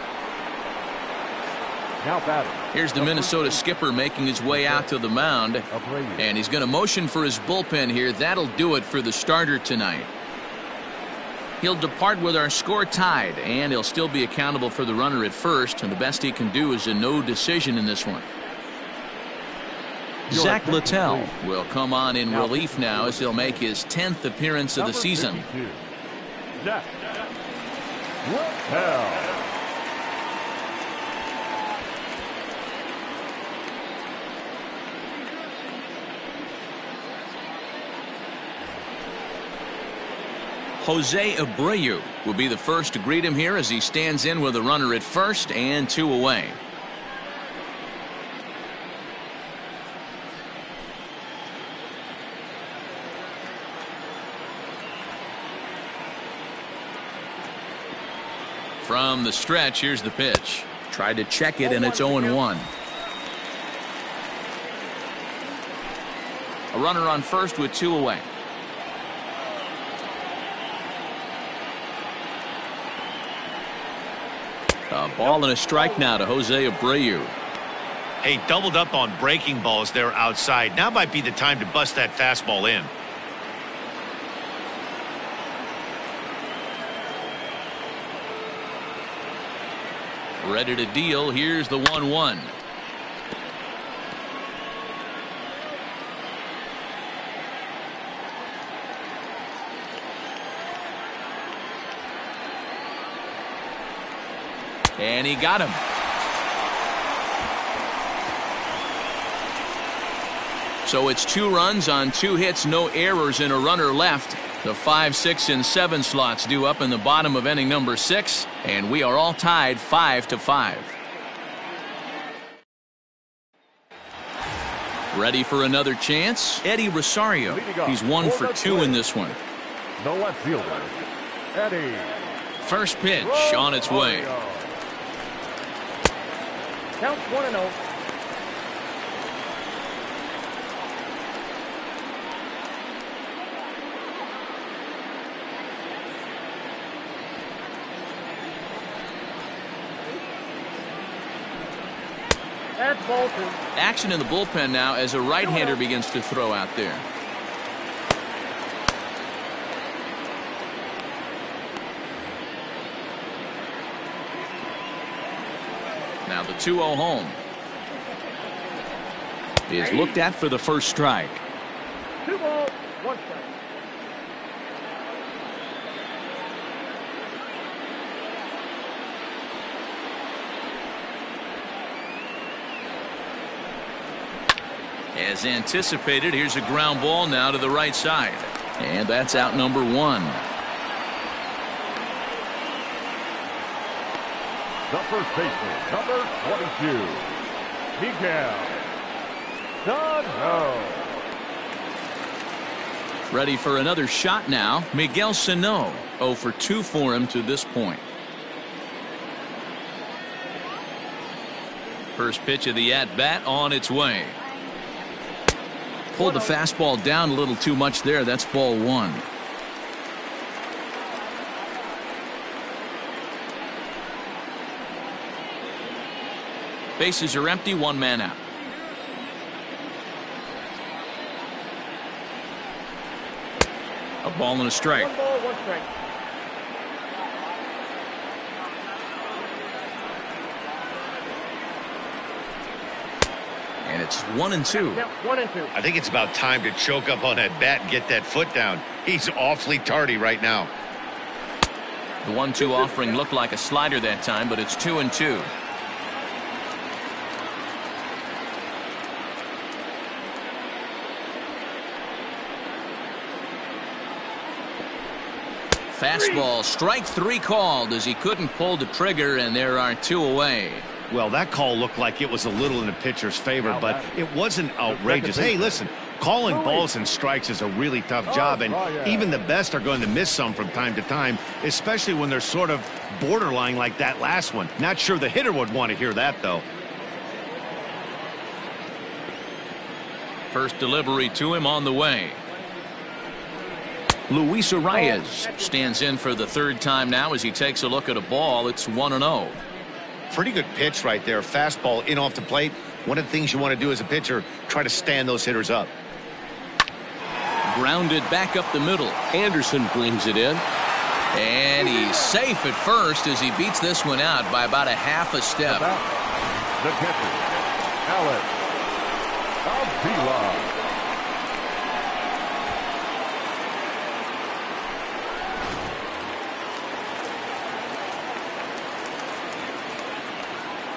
Now batting. Here's the Minnesota skipper making his way out to the mound. And he's going to motion for his bullpen here. That'll do it for the starter tonight. He'll depart with our score tied, and he'll still be accountable for the runner at first, and the best he can do is a no decision in this one. Zach Littell will come on in relief now as he'll make his 10th appearance of the season. Zach Littell. Jose Abreu will be the first to greet him here as he stands in with a runner at first and 2 away. From the stretch, here's the pitch. Tried to check it, and it's 0-1. A runner on first with 2 away. A ball and a strike now to Jose Abreu. Hey, doubled up on breaking balls there outside. Now might be the time to bust that fastball in. Ready to deal. Here's the 1-1. And he got him. So it's 2 runs on 2 hits, no errors, and a runner left. The 5, 6, and 7 slots due up in the bottom of inning number 6, and we are all tied 5-5. Ready for another chance? Eddie Rosario. He's 1 for 2 in this one. The left fielder, Eddie. First pitch on its way. Count 1-0. That's ball 2. Action in the bullpen now as a right-hander begins to throw out there. Now the 2-0 home is looked at for the first strike. 2 balls, 1 strike. As anticipated, here's a ground ball now to the right side. And that's out number 1. The first baseman, number 22, Miguel Sano. Ready for another shot now. Miguel Sano, 0 for 2 for him to this point. First pitch of the at-bat on its way. Pulled the fastball down a little too much there. That's ball 1. Bases are empty, 1 man out. A ball and a strike. 1 ball, 1 strike. And it's 1-2. Count 1-2. I think it's about time to choke up on that bat and get that foot down. He's awfully tardy right now. The 1-2 offering looked like a slider that time, but it's 2-2. Fastball, strike 3 called as he couldn't pull the trigger, and there are 2 away. Well, that call looked like it was a little in the pitcher's favor, but it wasn't outrageous. Hey, listen, calling balls and strikes is a really tough job, and even the best are going to miss some from time to time, especially when they're sort of borderline like that last one. Not sure the hitter would want to hear that, though. First delivery to him on the way. Luis Arias stands in for the 3rd time now as he takes a look at a ball. It's 1-0. Pretty good pitch right there. Fastball in off the plate. One of the things you want to do as a pitcher, try to stand those hitters up. Grounded back up the middle. Anderson brings it in. And he's safe at first as he beats this one out by about a half a step. The catcher, Alex Avila.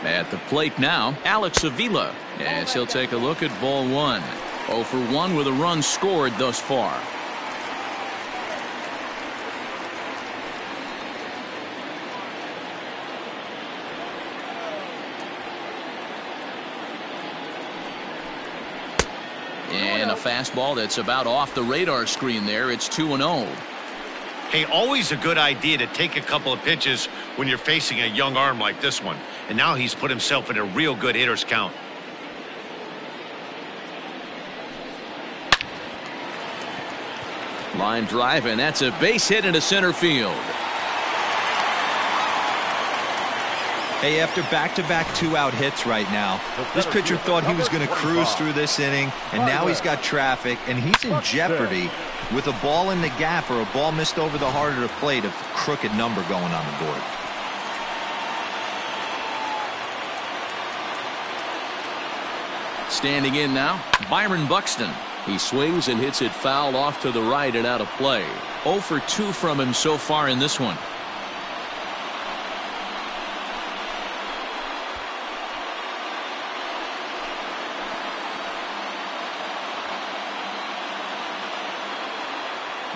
At the plate now, Alex Avila, as he'll take a look at ball 1. 0 for 1 with a run scored thus far. And a fastball that's about off the radar screen there. It's 2-0. Hey, always a good idea to take a couple of pitches when you're facing a young arm like this one. And now he's put himself in a real good hitter's count. Line drive, and that's a base hit into center field. Hey, after back-to-back 2-out hits right now, this pitcher thought he was going to cruise through this inning, and now he's got traffic, and he's in jeopardy with a ball in the gap or a ball missed over the heart of the plate, a crooked number going on the board. Standing in now, Byron Buxton. He swings and hits it foul off to the right and out of play. 0 for 2 from him so far in this one.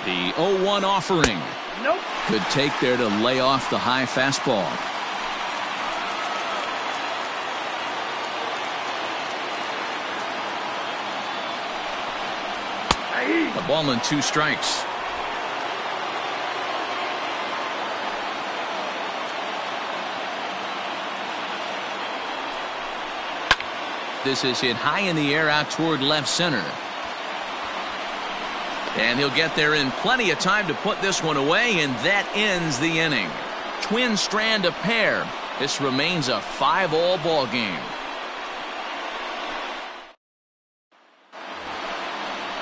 The 0-1 offering. Nope. Good take there to lay off the high fastball. A ball and 2 strikes. This is hit high in the air out toward left center. And he'll get there in plenty of time to put this one away, and that ends the inning. Twins strand a pair. This remains a 5-all ball game.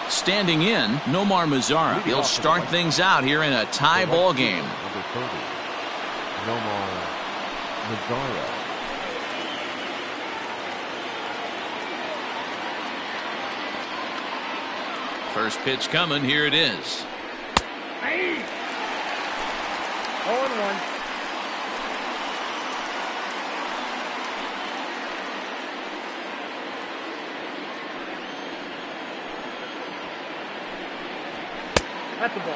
Standing in, Nomar Mazara. He'll start things out here in a tie ball game. Number 30, Nomar Mazara. First pitch coming. Here it is. 0-1. That's the ball.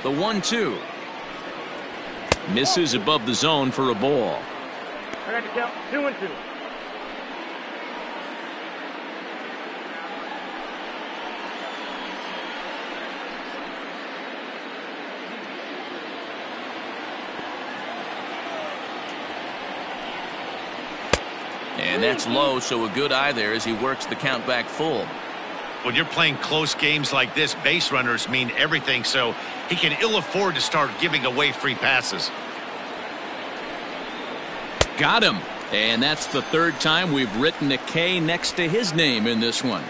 The 1-2. Misses above the zone for a ball. I got to count 2-2. And that's low, so a good eye there as he works the count back full. When you're playing close games like this, base runners mean everything, so he can ill afford to start giving away free passes. Got him. And that's the third time we've written a K next to his name in this one.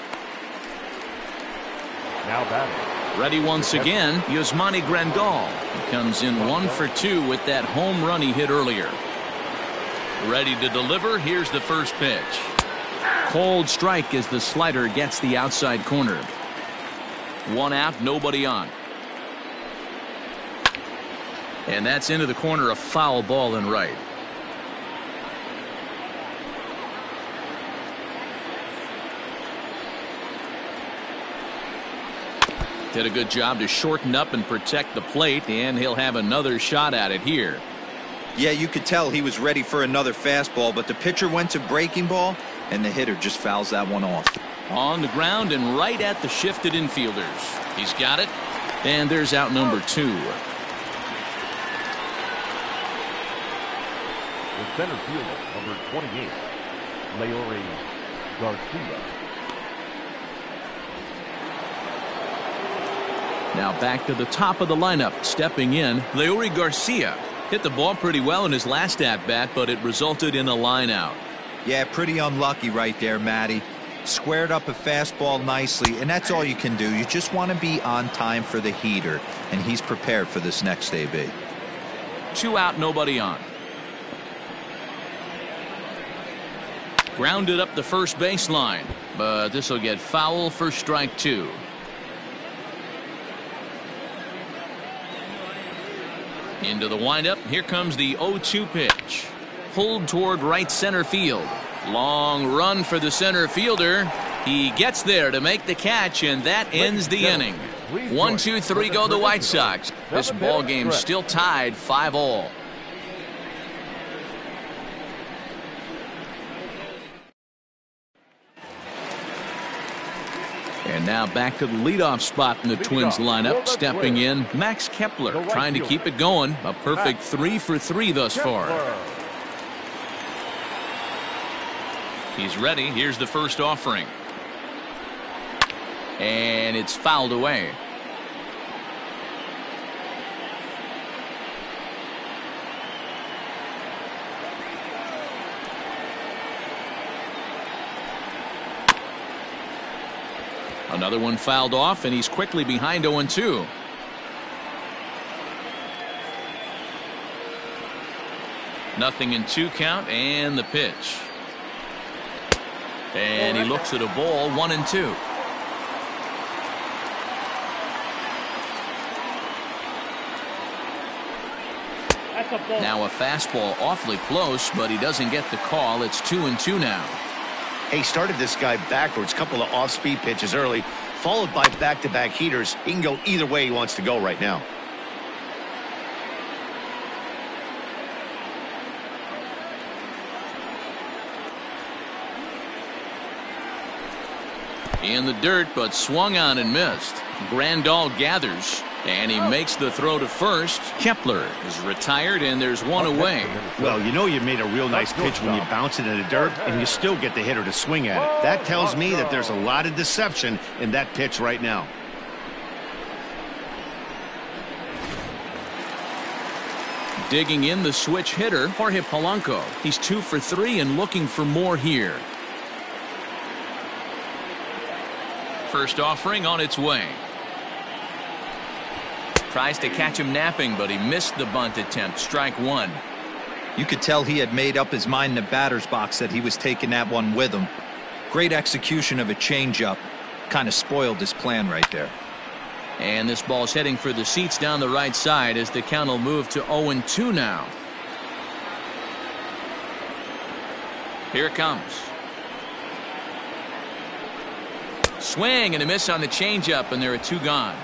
Now batting. Ready once again, Yasmani Grandal. He comes in 1 for 2 with that home run he hit earlier. Ready to deliver. Here's the first pitch. Cold strike as the slider gets the outside corner. 1 out, nobody on. And that's into the corner, a foul ball and right. Did a good job to shorten up and protect the plate, and he'll have another shot at it here. Yeah, you could tell he was ready for another fastball, but the pitcher went to breaking ball, and the hitter just fouls that one off. On the ground and right at the shifted infielders. He's got it, and there's out number 2. The center fielder, number 28, Leori Garcia. Now back to the top of the lineup. Stepping in, Leori Garcia. Hit the ball pretty well in his last at-bat, but it resulted in a line out. Yeah, pretty unlucky right there, Matty. Squared up a fastball nicely, and that's all you can do. You just want to be on time for the heater, and he's prepared for this next AB. 2 out, nobody on. Grounded up the first baseline, but this will get foul for strike 2. Into the windup. Here comes the 0-2 pitch. Pulled toward right center field. Long run for the center fielder. He gets there to make the catch, and that ends the inning. 1, 2, 3 go the White Sox. This ball game still tied 5-all. And now back to the leadoff spot in the Twins lineup. Stepping in, Max Kepler, trying to keep it going. A perfect 3 for 3 thus far. He's ready. Here's the first offering. And it's fouled away. Another one fouled off, and he's quickly behind 0-2. Nothing in 2 count, and the pitch. And he looks at a ball, 1-2. Now a fastball awfully close, but he doesn't get the call. It's 2-2 now. He started this guy backwards, couple of off-speed pitches early, followed by back-to-back heaters. He can go either way he wants to go right now. In the dirt, but swung on and missed. Grandal gathers, and he makes the throw to first. Kepler is retired, and there's one away. Well, you know you made a real nice pitch when you bounce it in the dirt, and you still get the hitter to swing at it. That tells me that there's a lot of deception in that pitch right now. Digging in the switch hitter, Jorge Polanco. He's 2 for 3 and looking for more here. First offering on its way. Tries to catch him napping, but he missed the bunt attempt. Strike one. You could tell he had made up his mind in the batter's box that he was taking that one with him. Great execution of a changeup. Kind of spoiled his plan right there. And this ball's heading for the seats down the right side as the count will move to 0-2 now. Here it comes. Swing and a miss on the changeup, and there are 2 gone.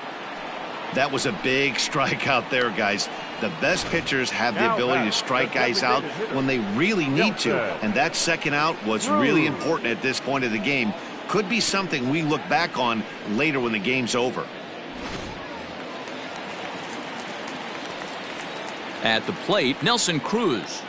That was a big strikeout there, guys. The best pitchers have the ability to strike guys out when they really need to, and that second out was really important at this point of the game. Could be something we look back on later when the game's over. At the plate, Nelson Cruz.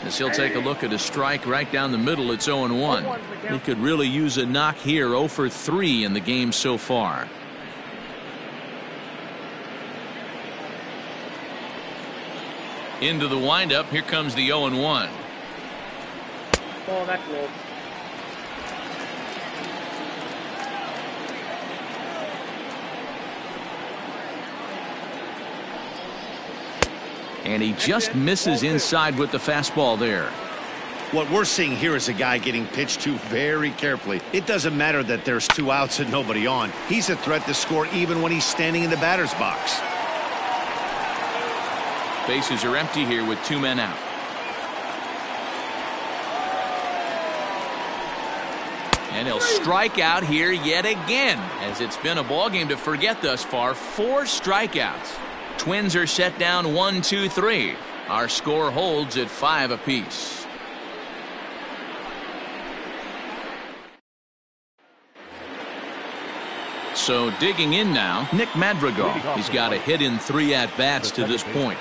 As he'll take a look at a strike right down the middle, it's 0-1. He could really use a knock here. 0 for 3 in the game so far. Into the windup. Here comes the 0-1. Oh, that's low. And he just misses inside with the fastball there. What we're seeing here is a guy getting pitched to very carefully. It doesn't matter that there's 2 outs and nobody on. He's a threat to score even when he's standing in the batter's box. Bases are empty here with 2 men out. And he'll strike out here yet again, as it's been a ball game to forget thus far. 4 strikeouts. Twins are set down 1-2-3. Our score holds at 5 apiece. So digging in now, Nick Madrigal. He's got a hit in 3 at-bats to this point.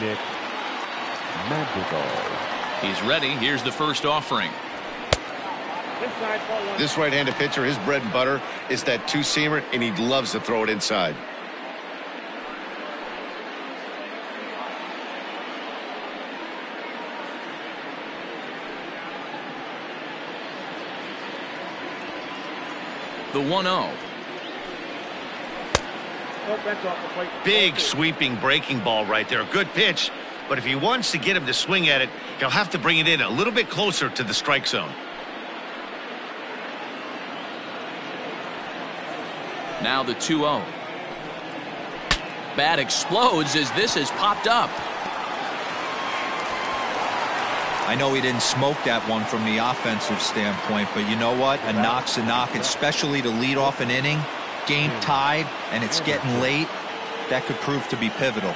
Nick Madrigal. He's ready. Here's the first offering. This right-handed pitcher, his bread and butter is that 2-seamer, and he loves to throw it inside. The 1-0. Big sweeping breaking ball right there. Good pitch. But if he wants to get him to swing at it, he'll have to bring it in a little bit closer to the strike zone. Now the 2-0. Bat explodes as this has popped up. I know he didn't smoke that one from the offensive standpoint, but you know what? A knock's a knock, especially to lead off an inning. Game tied, and it's getting late. That could prove to be pivotal.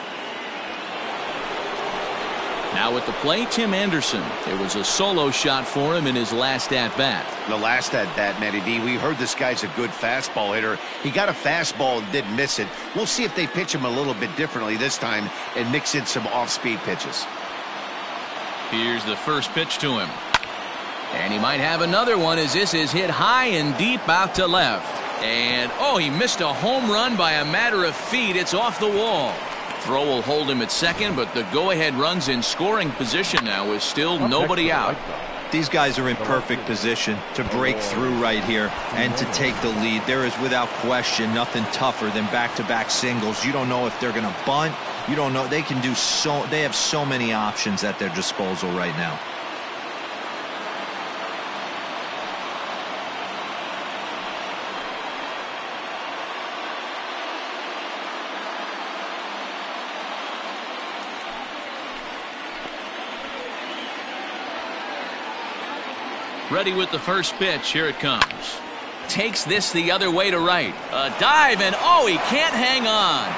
Now at the plate, Tim Anderson. It was a solo shot for him in his last at-bat. The last at-bat, Matty D, we heard this guy's a good fastball hitter. He got a fastball and didn't miss it. We'll see if they pitch him a little bit differently this time and mix in some off-speed pitches. Here's the first pitch to him. And he might have another one as this is hit high and deep out to left. And, oh, he missed a home run by a matter of feet. It's off the wall. Throw will hold him at second, but the go-ahead run's in scoring position now with still nobody out. These guys are in perfect position to break through right here and to take the lead. There is without question nothing tougher than back-to-back singles. You don't know if they're going to bunt. You don't know. They can do so. They have so many options at their disposal right now. Ready with the first pitch. Here it comes. Takes this the other way to right. A dive, and oh, he can't hang on.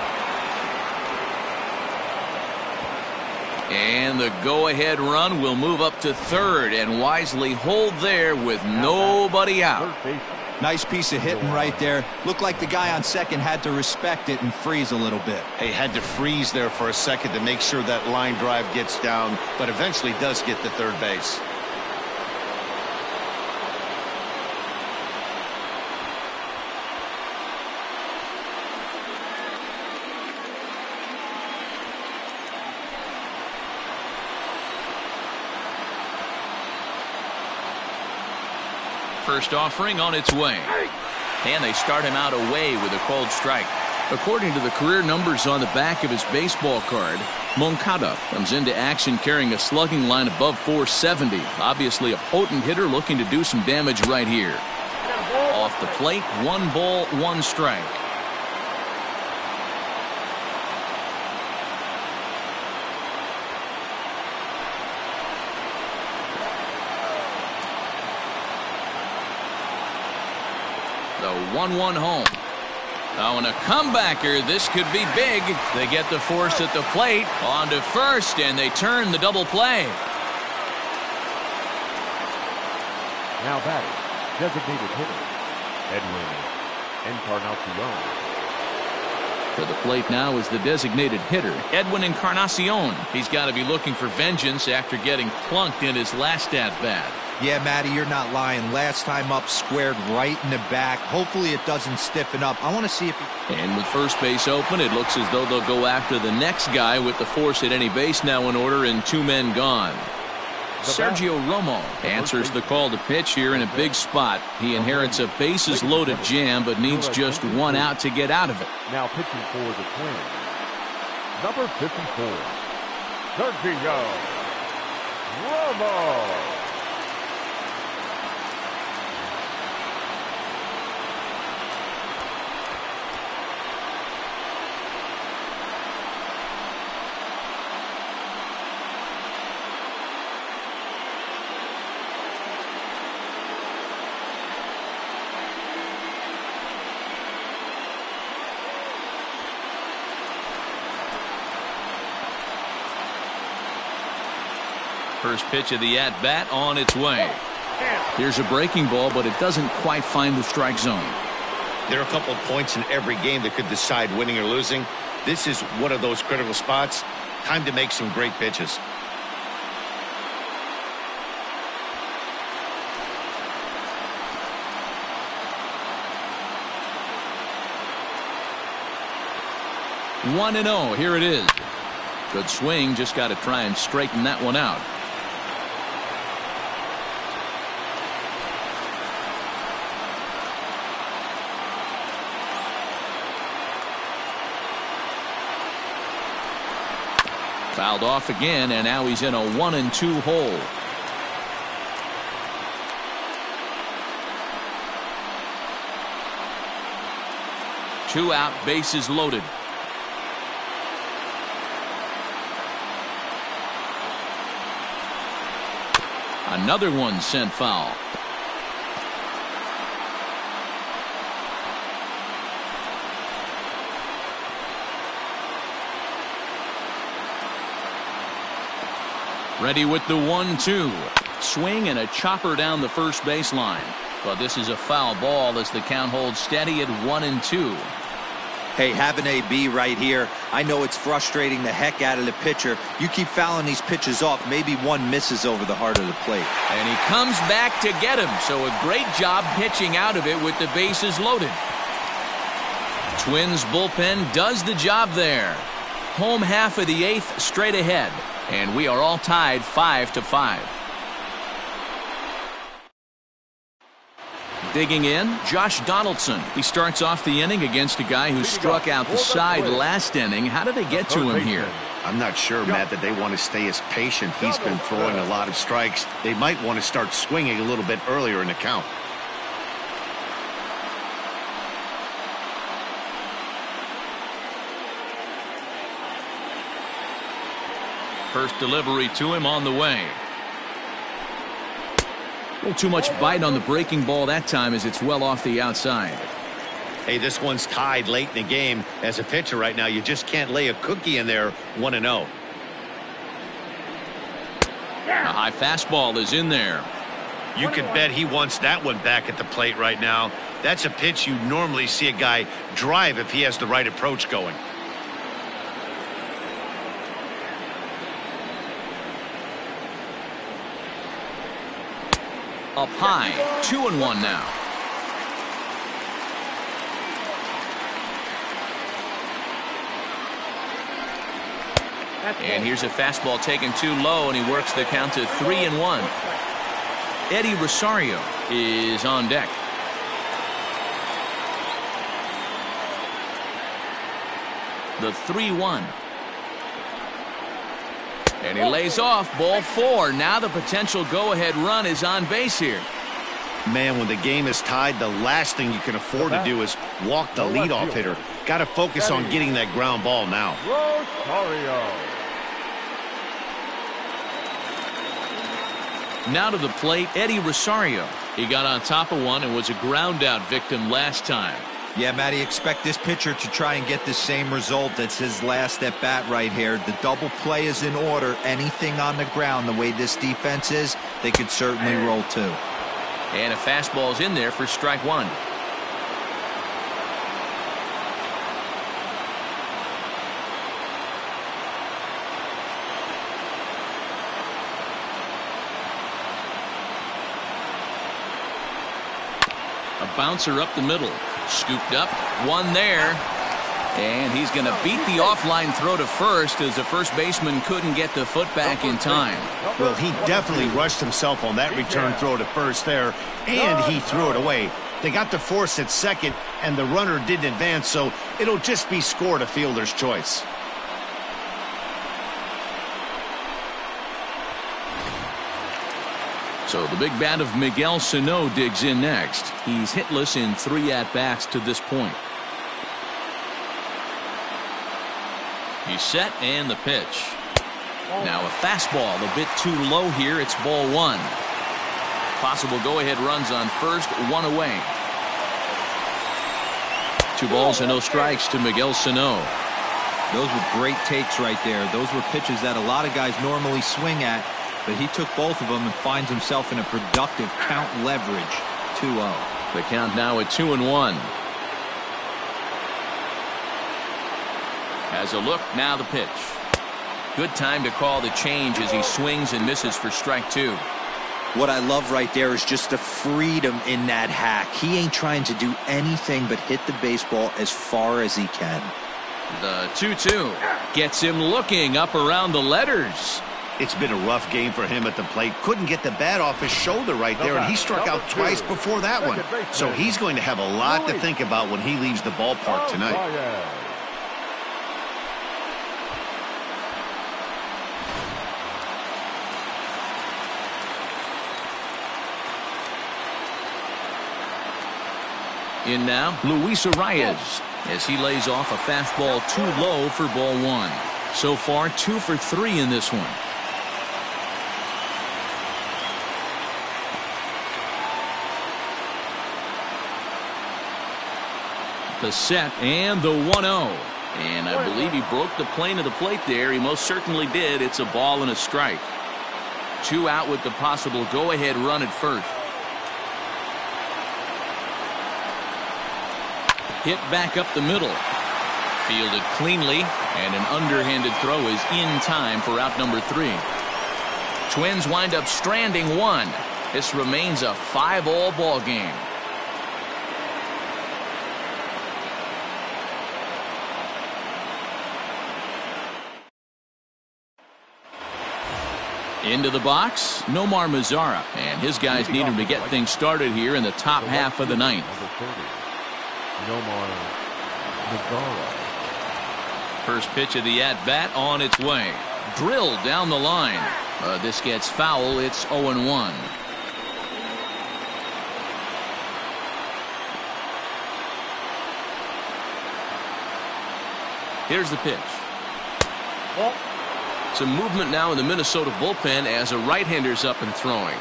And the go-ahead run will move up to third and wisely hold there with nobody out. Nice piece of hitting right there. Looked like the guy on second had to respect it and freeze a little bit. He had to freeze there for a second to make sure that line drive gets down, but eventually does get to third base. First offering on its way. And they start him out away with a cold strike. According to the career numbers on the back of his baseball card, Moncada comes into action carrying a slugging line above 470. Obviously a potent hitter looking to do some damage right here. Off the plate, 1 ball, 1 strike. The 1-1 home. Oh, and a comebacker. This could be big. They get the force at the plate. On to first, and they turn the double play. Now batting, designated hitter, Edwin Encarnacion. To the plate now is the designated hitter, Edwin Encarnacion. He's got to be looking for vengeance after getting plunked in his last at-bat. Yeah, Matty, you're not lying. Last time up, squared right in the back. Hopefully it doesn't stiffen up. I want to see if he... And with first base open, it looks as though they'll go after the next guy with the force at any base now in order and 2 men gone. Sergio Romo answers the call to pitch here in a big spot. He inherits a bases-loaded jam, but needs just 1 out to get out of it. Now pitching for the Twins, number 54, Sergio Romo. First pitch of the at-bat on its way. Here's a breaking ball, but it doesn't quite find the strike zone. There are a couple of points in every game that could decide winning or losing. This is one of those critical spots. Time to make some great pitches. One and 0. Here it is. Good swing. Just got to try and straighten that one out. Fouled off again, and now he's in a 1-2 hole. Two out, bases loaded. Another one sent foul. Ready with the 1-2. Swing and a chopper down the first baseline. But this is a foul ball as the count holds steady at 1-2. Hey, have an AB right here. I know it's frustrating the heck out of the pitcher. You keep fouling these pitches off, maybe one misses over the heart of the plate. And he comes back to get him, so a great job pitching out of it with the bases loaded. Twins bullpen does the job there. Home half of the 8th straight ahead, and we are all tied 5-5. Digging in, Josh Donaldson. He starts off the inning against a guy who struck out the side last inning. How did they get to him here? I'm not sure, Matt, that they want to stay as patient. He's been throwing a lot of strikes. They might want to start swinging a little bit earlier in the count. First delivery to him on the way. A little too much bite on the breaking ball that time as it's well off the outside. Hey, this one's tied late in the game. As a pitcher right now, you just can't lay a cookie in there 1-0. A high fastball is in there. You can bet he wants that one back at the plate right now. That's a pitch you normally see a guy drive if he has the right approach going. Up high, 2-1 now. And here's a fastball taken too low, and he works the count to 3-1. Eddie Rosario is on deck. The 3-1. And he lays off, ball 4. Now the potential go-ahead run is on base here. Man, when the game is tied, the last thing you can afford to do is walk the leadoff hitter. Got to focus on getting that ground ball now. Rosario. Now to the plate, Eddie Rosario. He got on top of one and was a ground-out victim last time. Yeah, Matty, expect this pitcher to try and get the same result. That's his last at bat right here. The double play is in order. Anything on the ground, the way this defense is, they could certainly roll too. And a fastball is in there for strike 1. A bouncer up the middle. Scooped up, one there, and he's going to beat the offline throw to first as the first baseman couldn't get the foot back in time. Well, he definitely rushed himself on that return throw to first there, and he threw it away. They got the force at second, and the runner didn't advance, so it'll just be scored a fielder's choice. So the big bat of Miguel Sano digs in next. He's hitless in 3 at-bats to this point. He's set and the pitch. Now a fastball a bit too low here. It's ball 1. Possible go-ahead runs on first, 1 away. 2 balls and no strikes to Miguel Sano. Those were great takes right there. Those were pitches that a lot of guys normally swing at. But he took both of them and finds himself in a productive count leverage. 2-0. The count now at 2-1. Has a look, now the pitch. Good time to call the change as he swings and misses for strike 2. What I love right there is just the freedom in that hack. He ain't trying to do anything but hit the baseball as far as he can. The 2-2 gets him looking up around the letters. It's been a rough game for him at the plate. Couldn't get the bat off his shoulder right there, and he struck out twice before that one. So he's going to have a lot to think about when he leaves the ballpark tonight. In now, Luis Arias as he lays off a fastball too low for ball 1. So far 2 for 3 in this one. The set and the 1-0. And I believe he broke the plane of the plate there. He most certainly did. It's a ball and a strike. 2 out with the possible go-ahead run at first. Hit back up the middle. Fielded cleanly, and an underhanded throw is in time for out number 3. Twins wind up stranding 1. This remains a 5-all ball game. Into the box, Nomar Mazara, and his guys need him to get things started here in the top half of the 9th. Nomar Mazara. First pitch of the at-bat on its way. Drilled down the line. This gets foul. It's 0-1. Here's the pitch. Some movement now in the Minnesota bullpen as a right-hander's up and throwing.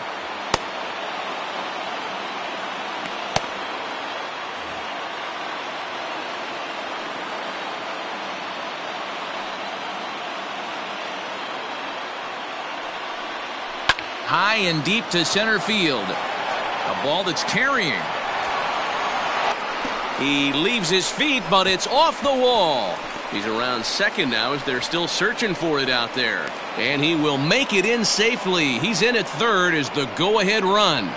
high and deep to center field. A ball that's carrying. He leaves his feet, but it's off the wall. He's around second now as they're still searching for it out there. And he will make it in safely. He's in at third as the go-ahead run.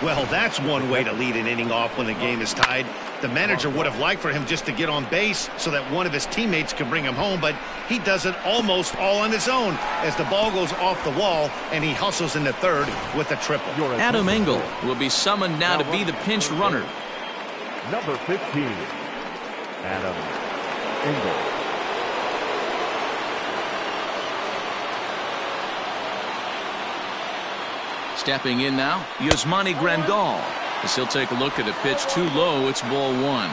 Well, that's one way to lead an inning off when the game is tied. The manager would have liked for him just to get on base so that one of his teammates could bring him home, but he does it almost all on his own as the ball goes off the wall and he hustles into third with a triple. Adam Engel will be summoned now to be the pinch runner. Number 15, Adam Engel. Stepping in now, Yasmani Grandal. As he'll take a look at a pitch too low, it's ball one.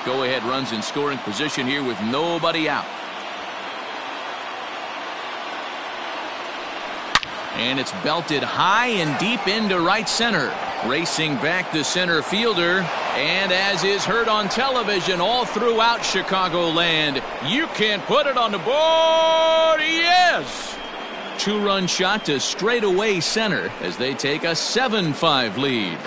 Go-ahead runs in scoring position here with nobody out. And it's belted high and deep into right center. Racing back the center fielder. And as is heard on television all throughout Chicagoland, you can put it on the board. Yes! Two-run shot to straightaway center as they take a 7-5 lead.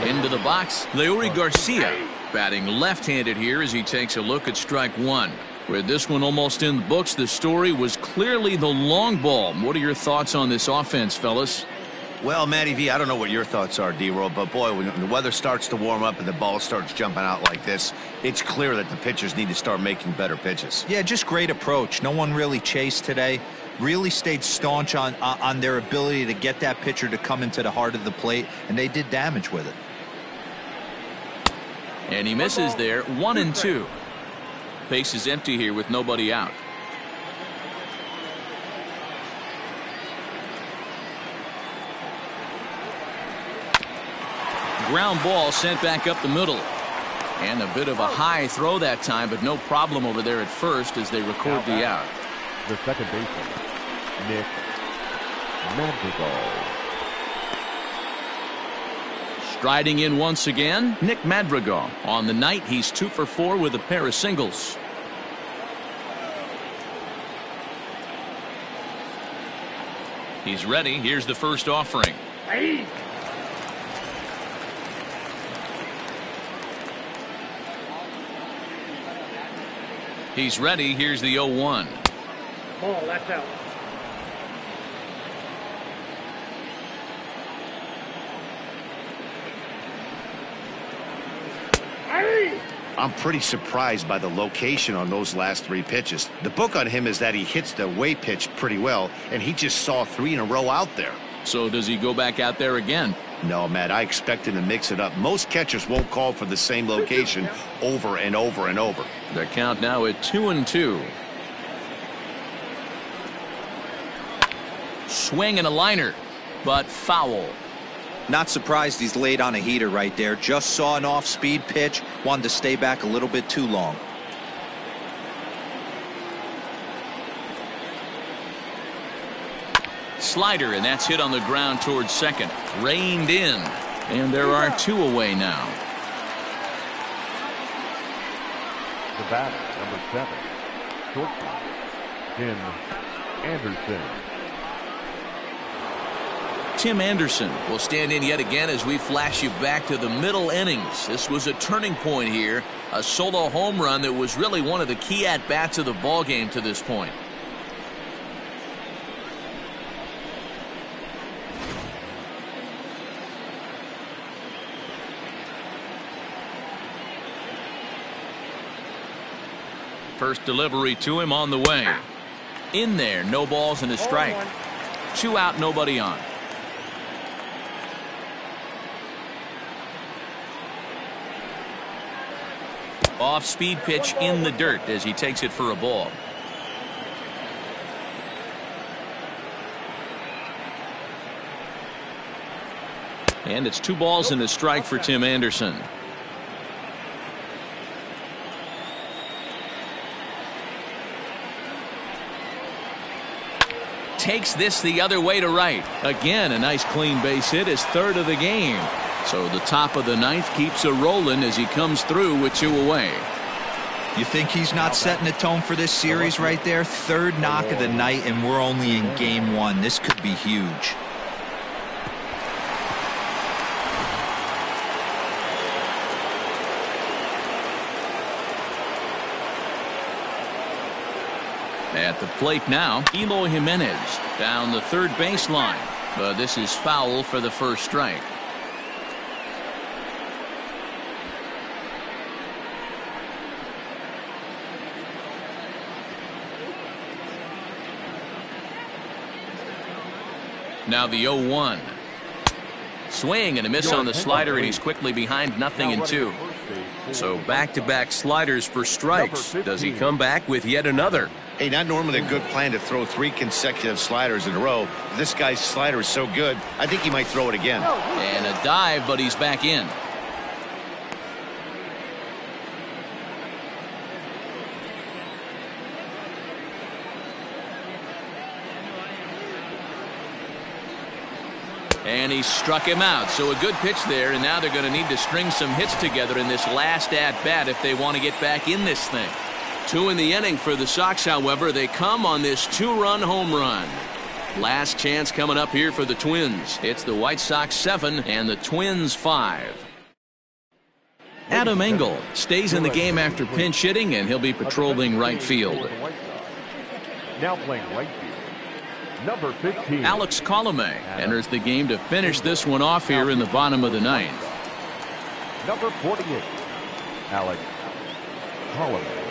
Into the box, Leury Garcia batting left-handed here as he takes a look at strike one. With this one almost in the books, the story was clearly the long ball. What are your thoughts on this offense, fellas? Well, Matty V, I don't know what your thoughts are, D-Roll, but boy, when the weather starts to warm up and the ball starts jumping out like this, it's clear that the pitchers need to start making better pitches. Yeah, just great approach. No one really chased today. Really stayed staunch on their ability to get that pitcher to come into the heart of the plate, and they did damage with it. And he misses there, 1-2. Base is empty here with nobody out. Ground ball sent back up the middle. And a bit of a high throw that time, but no problem over there at first as they record the out. The second baseman, Nick Madrigal. Striding in once again, Nick Madrigal. On the night, he's 2 for 4 with a pair of singles. He's ready. Here's the first offering. He's ready. Here's the 0-1. Ball, that's out. I'm pretty surprised by the location on those last 3 pitches. The book on him is that he hits the away pitch pretty well, and he just saw 3 in a row out there. So does he go back out there again? No, Matt, I expect him to mix it up. Most catchers won't call for the same location over and over and over. The count now at 2-2. Swing and a liner, but foul. Not surprised he's laid on a heater right there. Just saw an off-speed pitch. Wanted to stay back a little bit too long. Slider, and that's hit on the ground towards second. Reined in. And there are 2 away now. The batter, number 7, shortstop, Tim Anderson. Tim Anderson will stand in yet again as we flash you back to the middle innings. This was a turning point here. A solo home run that was really one of the key at-bats of the ball game to this point. First delivery to him on the way. In there, no balls and a strike. 2 out, nobody on. Off-speed pitch in the dirt as he takes it for a ball. And it's 2 balls and a strike for Tim Anderson. Takes this the other way to right. Again, a nice clean base hit, his 3rd of the game. So the top of the 9th keeps a rolling as he comes through with 2 away. You think he's not setting the tone for this series right there? 3rd knock of the night, and we're only in game 1. This could be huge. At the plate now, Eloy Jimenez down the 3rd baseline. But this is foul for the first strike. Now the 0-1. Swing and a miss on the slider, and he's quickly behind 0-2. So back-to-back sliders for strikes. Does he come back with yet another? Hey, not normally a good plan to throw 3 consecutive sliders in a row. This guy's slider is so good, I think he might throw it again. And a dive, but he's back in. And he struck him out. So a good pitch there, and now they're going to need to string some hits together in this last at-bat if they want to get back in this thing. 2 in the inning for the Sox, however. They come on this 2-run home run. Last chance coming up here for the Twins. It's the White Sox 7 and the Twins 5. Adam Engel stays in the game after pinch hitting, and he'll be patrolling right field. Now playing right field, number 15. Alex Colomé enters the game to finish this one off here in the bottom of the 9th. Number 48, Alex Colomé.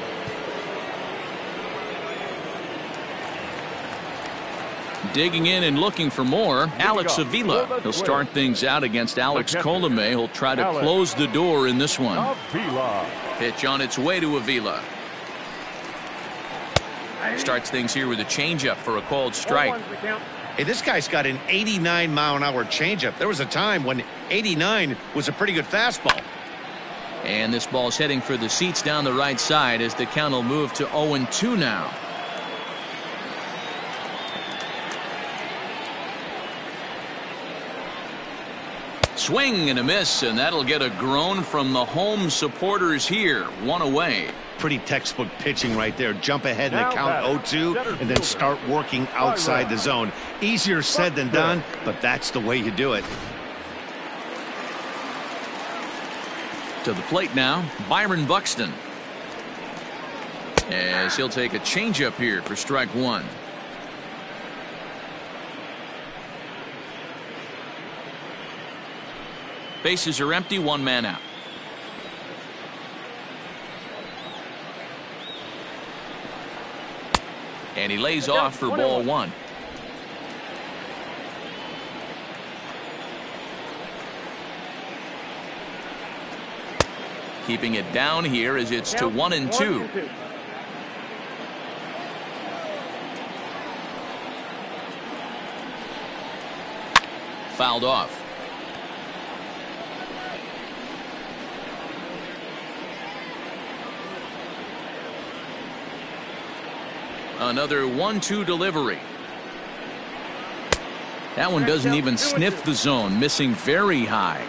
Digging in and looking for more, Alex Avila. He'll start things out against Alex Colomé. He'll try to close the door in this one. Pitch on its way to Avila. Starts things here with a changeup for a called strike. Hey, this guy's got an 89-mile-an-hour changeup. There was a time when 89 was a pretty good fastball. And this ball's heading for the seats down the right side as the count will move to 0-2 now. Swing and a miss, and that'll get a groan from the home supporters here. 1 away. Pretty textbook pitching right there. Jump ahead in the count 0-2 and then start working outside the zone. Easier said than done, but that's the way you do it. To the plate now, Byron Buxton. As he'll take a changeup here for strike 1. Bases are empty, 1 man out. And he lays off for ball 1. Keeping it down here as it's to 1-2. Fouled off. Another 1-2 delivery. That one doesn't even sniff the zone, missing very high.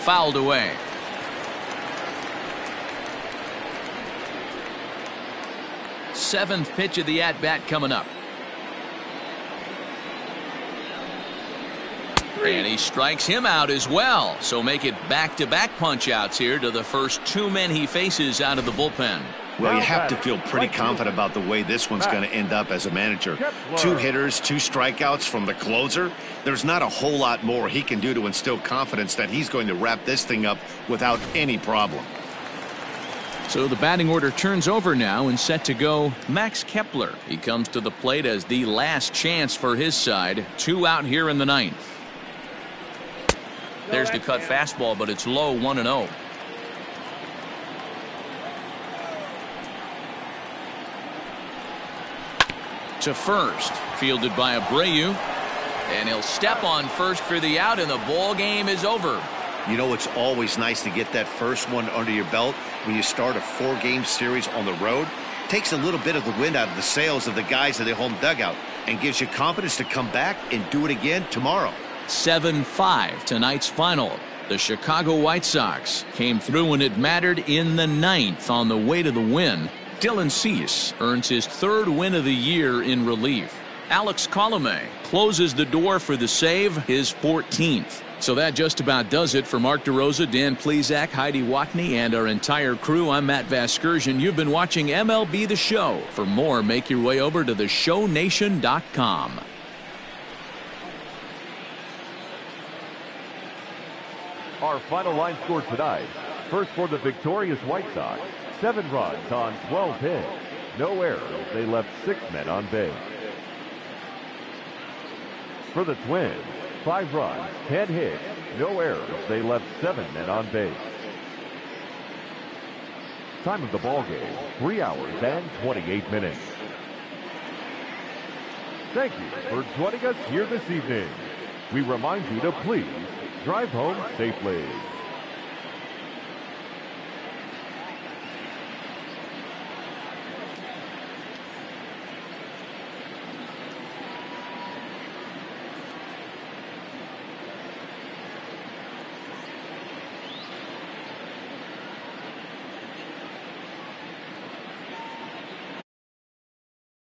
Fouled away. Seventh pitch of the at-bat coming up. And he strikes him out as well. So make it back-to-back punch-outs here to the first 2 men he faces out of the bullpen. Well, you have to feel pretty confident about the way this one's going to end up as a manager. 2 hitters, 2 strikeouts from the closer. There's not a whole lot more he can do to instill confidence that he's going to wrap this thing up without any problem. So the batting order turns over now and set to go Max Kepler. He comes to the plate as the last chance for his side. 2 out here in the 9th. There's the cut fastball, but it's low, 1-0. To first, fielded by Abreu, and he'll step on first for the out, and the ball game is over. You know, it's always nice to get that first one under your belt when you start a 4-game series on the road. Takes a little bit of the wind out of the sails of the guys in the home dugout and gives you confidence to come back and do it again tomorrow. 7-5 tonight's final. The Chicago White Sox came through when it mattered in the 9th on the way to the win. Dylan Cease earns his 3rd win of the year in relief. Alex Colomé closes the door for the save, his 14th. So that just about does it for Mark DeRosa, Dan Plesac, Heidi Watney, and our entire crew. I'm Matt Vasgersian. You've been watching MLB The Show. For more, make your way over to theshownation.com. Our final line score tonight. First for the victorious White Sox, 7 runs on 12 hits. No errors. They left 6 men on base. For the Twins, 5 runs, 10 hits, no errors. They left 7 men on base. Time of the ball game, 3 hours and 28 minutes. Thank you for joining us here this evening. We remind you to please drive home safely.